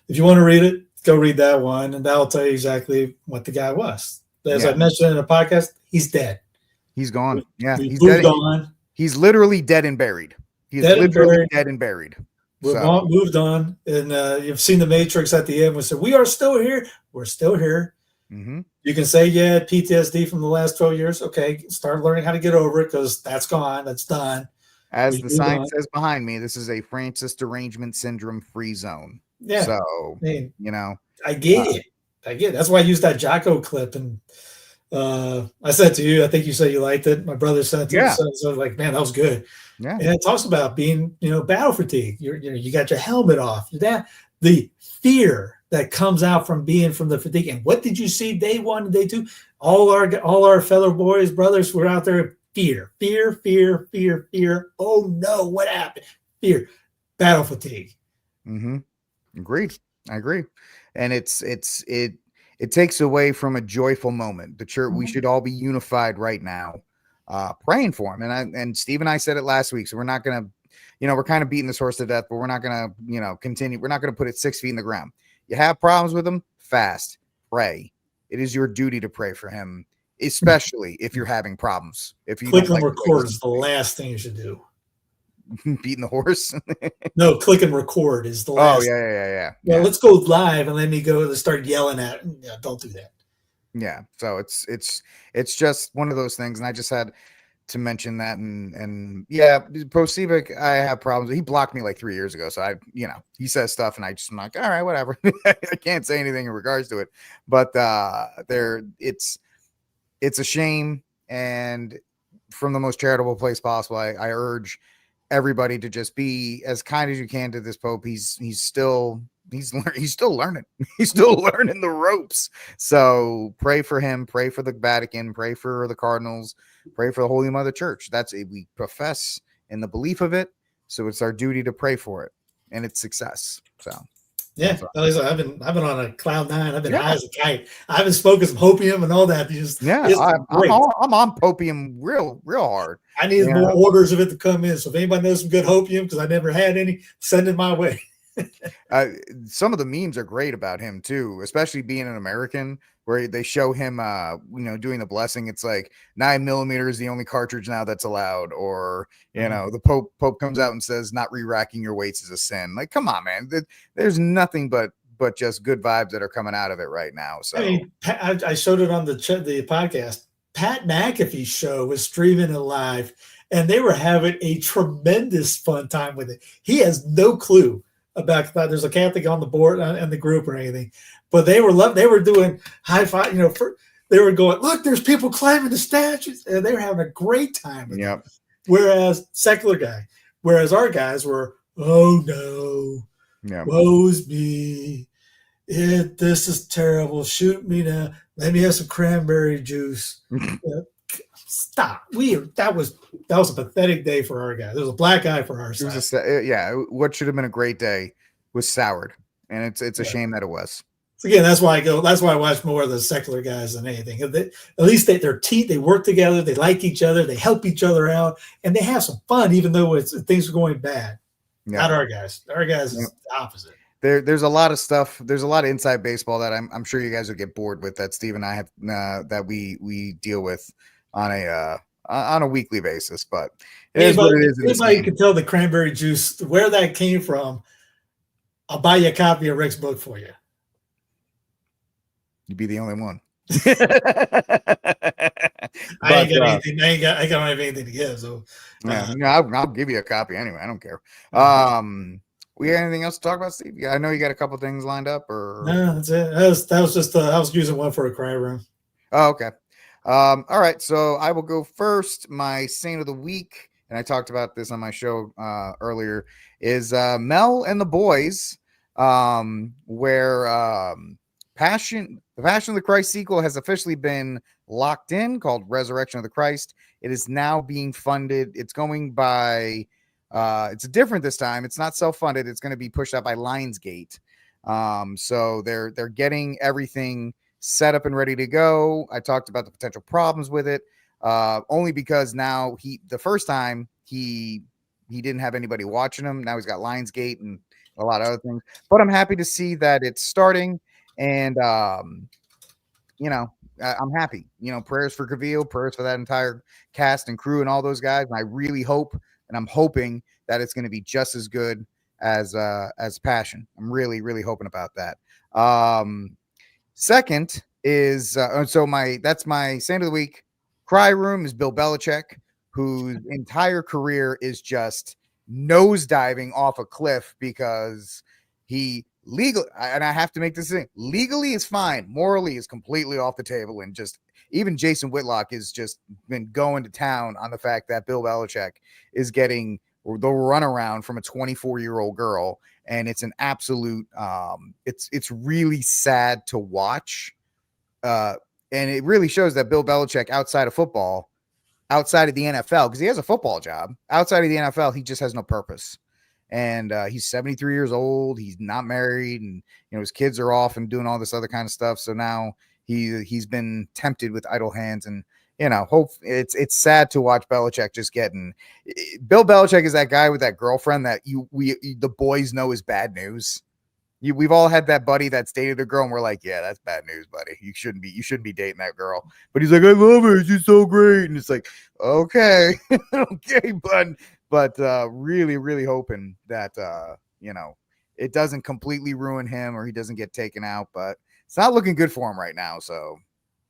if you want to read it, go read that one. And that'll tell you exactly what the guy was. As I mentioned in a podcast, he's dead. He's gone. Yeah, he's dead. On. He's literally dead and buried. He's literally dead and buried. We've moved on, and you've seen the Matrix at the end. We said, we are still here. We're still here. Mm-hmm. You can say, PTSD from the last 12 years. Okay, start learning how to get over it, because that's gone. That's done. As the sign says behind me, this is a Francis derangement syndrome free zone. Yeah. So, I get it. That's why I used that Jocko clip, and I said to you, I think you said you liked it. My brother sent it. So I was like, man, that was good. Yeah. And it talks about being, battle fatigue. You got your helmet off. The fear that comes out from being from the fatigue. And what did you see day 1 and day 2? All our fellow boys, brothers were out there. Fear. Oh no, what happened? Fear. Battle fatigue. Mm-hmm. Agreed. I agree. And it takes away from a joyful moment. The church, we should all be unified right now, praying for him. And Steve and I said it last week, so we're not going to, we're kind of beating this horse to death, but we're not going to, continue. We're not going to put it 6 feet in the ground. You have problems with him, fast, pray. It is your duty to pray for him, especially if you're having problems. If you click and record is the last thing you should do. Beating the horse. No, click and record is the last. Oh yeah. Well, let's go live and let me go to start yelling at. Don't do that. Yeah. So it's just one of those things, and I just had to mention that. And Posevic, I have problems. He blocked me like 3 years ago, so he says stuff, and I'm like, all right, whatever. I can't say anything in regards to it, but it's a shame, and from the most charitable place possible, I urge everybody to just be as kind as you can to this Pope. He's still he's still learning. He's still learning the ropes. So pray for him, pray for the Vatican, pray for the Cardinals, pray for the Holy Mother Church. That's it. We profess in the belief of it. So it's our duty to pray for it and its success. So yeah, I've been on a cloud nine. I've been high as a kite. I haven't spoken some hopium and all that. I'm on popium real hard. I need more orders of it to come in. So if anybody knows some good hopium, because I never had any, send it my way. Some of the memes are great about him too, especially being an American, where they show him doing the blessing. It's like 9mm is the only cartridge now that's allowed, or the Pope comes out and says not re-racking your weights is a sin. Like, come on, man. There's nothing but just good vibes that are coming out of it right now. So I mean, I showed it on the podcast. Pat McAfee's show was streaming it live, and they were having a tremendous fun time with it. He has no clue about that. There's a Catholic on the board and the group or anything, but they were doing high five. They were going, look, there's people climbing the statues, and they were having a great time with it. Whereas our guys were, oh no, woe's me. This is terrible. Shoot me now. Let me have some cranberry juice. Stop. That was a pathetic day for our guy. There was a black eye for our side. What should have been a great day was soured, and it's a shame that it was. So again, that's why I watch more of the secular guys than anything. At least they work together, they like each other, they help each other out, and they have some fun, even though things are going bad. Not our guys. Our guys is the opposite. There's a lot of stuff. There's a lot of inside baseball that I'm sure you guys will get bored with, that Steve and I have that we deal with on a weekly basis. But it is what it is. Anybody can tell the cranberry juice where that came from. I'll buy you a copy of Rick's book for you. You'd be the only one. I ain't got anything. I don't have anything to give. So I'll give you a copy anyway. I don't care. We got anything else to talk about, Steve? I know you got a couple things lined up, or no, that's it. That was just I was using one for a cry room. Oh, okay. All right. So I will go first. My saint of the week, and I talked about this on my show earlier, is Mel and the Boys, where the Passion of the Christ sequel has officially been locked in, called Resurrection of the Christ. It is now being funded. It's going by it's different this time. It's not self-funded. It's going to be pushed out by Lionsgate. So they're getting everything set up and ready to go. I talked about the potential problems with it, only because now the first time he didn't have anybody watching him. Now he's got Lionsgate and a lot of other things. But I'm happy to see that it's starting, and I'm happy. Prayers for Cavill, prayers for that entire cast and crew and all those guys. And I really hope, and I'm hoping that it's going to be just as good as Passion. I'm really, really hoping about that. Second is that's my saint of the week. Cry room is Bill Belichick, whose entire career is just nosediving off a cliff because he and I have to make this thing, legally is fine, morally is completely off the table, and just even Jason Whitlock has just been going to town on the fact that Bill Belichick is getting the runaround from a 24-year-old girl, and it's an absolute it's really sad to watch, and it really shows that Bill Belichick, outside of football, outside of the NFL, because he has a football job, outside of the NFL, he just has no purpose. And he's 73 years old. He's not married, and his kids are off and doing all this other kind of stuff. So now he's been tempted with idle hands, and it's sad to watch Belichick just getting. Bill Belichick is that guy with that girlfriend that the boys know is bad news. We've all had that buddy that's dated a girl, and we're like, yeah, that's bad news, buddy. You shouldn't be dating that girl. But he's like, I love her. She's so great. And it's like, okay, okay, but really, really hoping that it doesn't completely ruin him, or he doesn't get taken out. But it's not looking good for him right now. So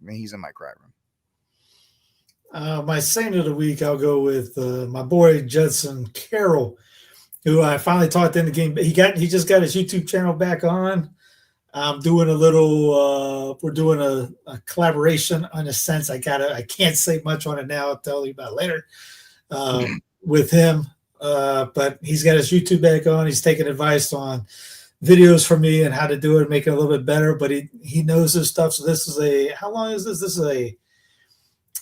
he's in my cry room. My saint of the week, I'll go with my boy Judson Carroll, who I finally talked in the game. He just got his YouTube channel back on. I'm doing a little. We're doing a collaboration in a sense. I can't say much on it now. I'll tell you about it later. With him, but he's got his YouTube back on. He's taking advice on videos for me and how to do it, make it a little bit better. But he knows his stuff. So this is how long is this? This is a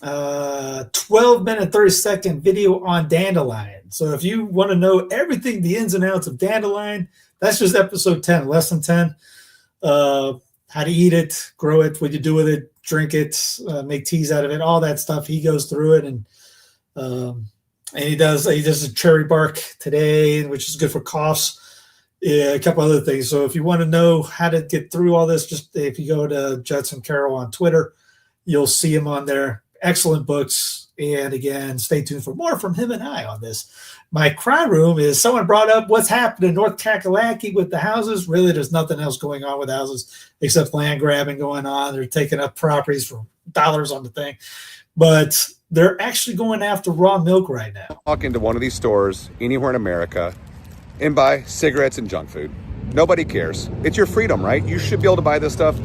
12-minute, 30-second video on dandelion. So if you want to know everything, the ins and outs of dandelion, that's just episode 10, less than 10. How to eat it, grow it, what you do with it, drink it, make teas out of it, all that stuff. He goes through it, and he does a cherry bark today, which is good for coughs. Yeah, a couple other things. So if you want to know how to get through all this, just if you go to Judson Carroll on Twitter, you'll see him on there. Excellent books. And again, stay tuned for more from him and I on this. My crime room is someone brought up what's happened in North Kakalaki with the houses. Really, there's nothing else going on with houses except land grabbing going on. They're taking up properties for dollars on the thing. But they're actually going after raw milk right now. Walk into one of these stores anywhere in America and buy cigarettes and junk food. Nobody cares. It's your freedom, right? You should be able to buy this stuff.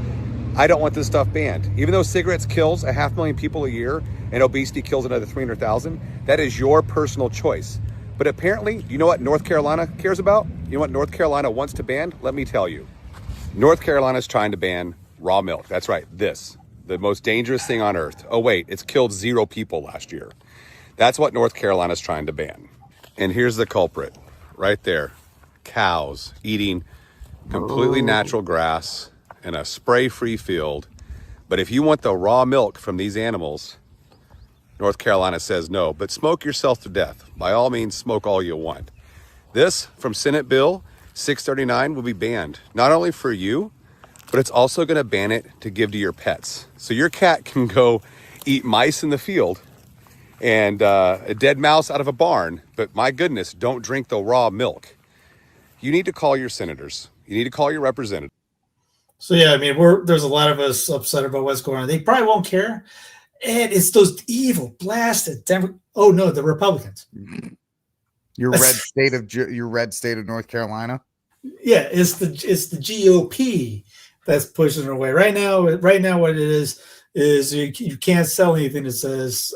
I don't want this stuff banned. Even though cigarettes kills 500,000 people a year and obesity kills another 300,000, that is your personal choice. But apparently, you know what North Carolina cares about? You know what North Carolina wants to ban? Let me tell you. North Carolina is trying to ban raw milk. That's right, this, the most dangerous thing on earth. Oh wait, it's killed 0 people last year. That's what North Carolina is trying to ban. And here's the culprit. Right there, cows eating completely natural grass in a spray-free field. But if you want the raw milk from these animals, North Carolina says no, but smoke yourself to death. By all means, smoke all you want. This, from Senate Bill 639, will be banned, not only for you, but it's also gonna ban it to give to your pets. So your cat can go eat mice in the field and a dead mouse out of a barn, but my goodness, don't drink the raw milk. You need to call your senators. You need to call your representatives. So yeah, I mean, there's a lot of us upset about what's going on. They probably won't care, and it's those evil blasted the Republicans. Your red state of North Carolina. Yeah, it's the GOP that's pushing it away right now. What it is you can't sell anything that says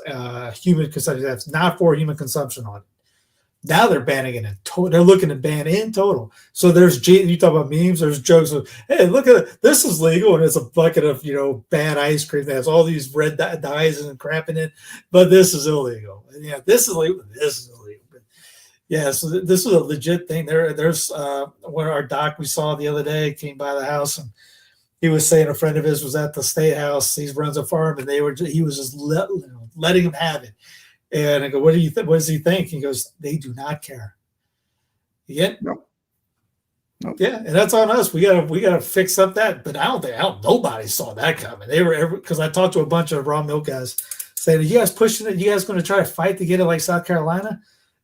human consumption. That's not for human consumption on it. Now they're banning it in total. They're looking to ban it in total. So you talk about memes. There's jokes of, hey, look at it. This is legal, and it's a bucket of bad ice cream that has all these red dyes and crap in it. But this is illegal. And yeah, this is legal. This is illegal. But yeah, so this is a legit thing. There's one of our doc we saw the other day came by the house, and he was saying a friend of his was at the state house. He runs a farm, and he was just letting him have it. And I go, what do you think? What does he think? He goes, they do not care. Yeah, no. Yeah, and that's on us. We gotta fix up that. But nobody saw that coming. They were because I talked to a bunch of raw milk guys saying, "Are you guys pushing it? You guys going to try to fight to get it like South Carolina?"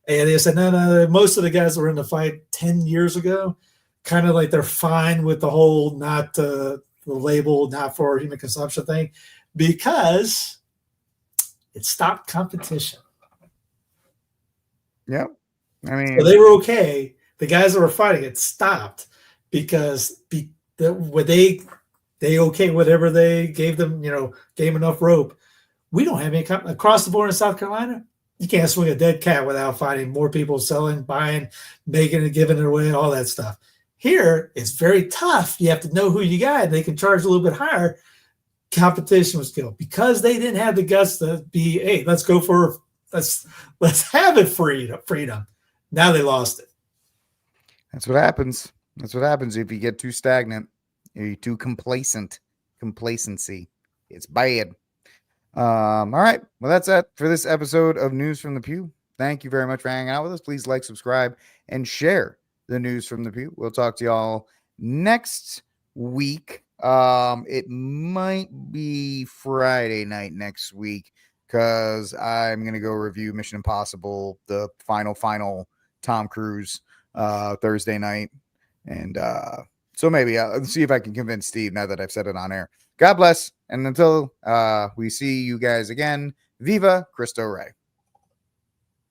And they said, no. Most of the guys that were in the fight 10 years ago, kind of like they're fine with the whole not the label not for human consumption thing because it stopped competition. Yep. I mean, so they were okay. The guys that were fighting it stopped because they okay whatever they gave them, gave them enough rope. We don't have any across the board in South Carolina. You can't swing a dead cat without finding more people selling, buying, making it, giving it away, all that stuff. Here, it's very tough. You have to know who you got. They can charge a little bit higher. Competition was killed because they didn't have the guts to be, hey, let's have it freedom. Now they lost it. That's what happens. That's what happens if you get too stagnant. You're too complacent. Complacency. It's bad. All right. Well, that's it for this episode of News from the Pew. Thank you very much for hanging out with us. Please like, subscribe, and share the News from the Pew. We'll talk to y'all next week. It might be Friday night next week because I'm going to go review Mission Impossible, the final Tom Cruise Thursday night. And so maybe I'll see if I can convince Steve now that I've said it on air. God bless. And until we see you guys again, Viva Cristo Rey.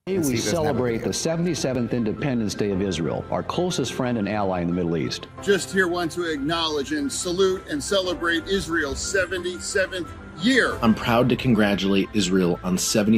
Today we celebrate the 77th Independence Day of Israel, our closest friend and ally in the Middle East. Just here want to acknowledge and salute and celebrate Israel's 77th year. I'm proud to congratulate Israel on 77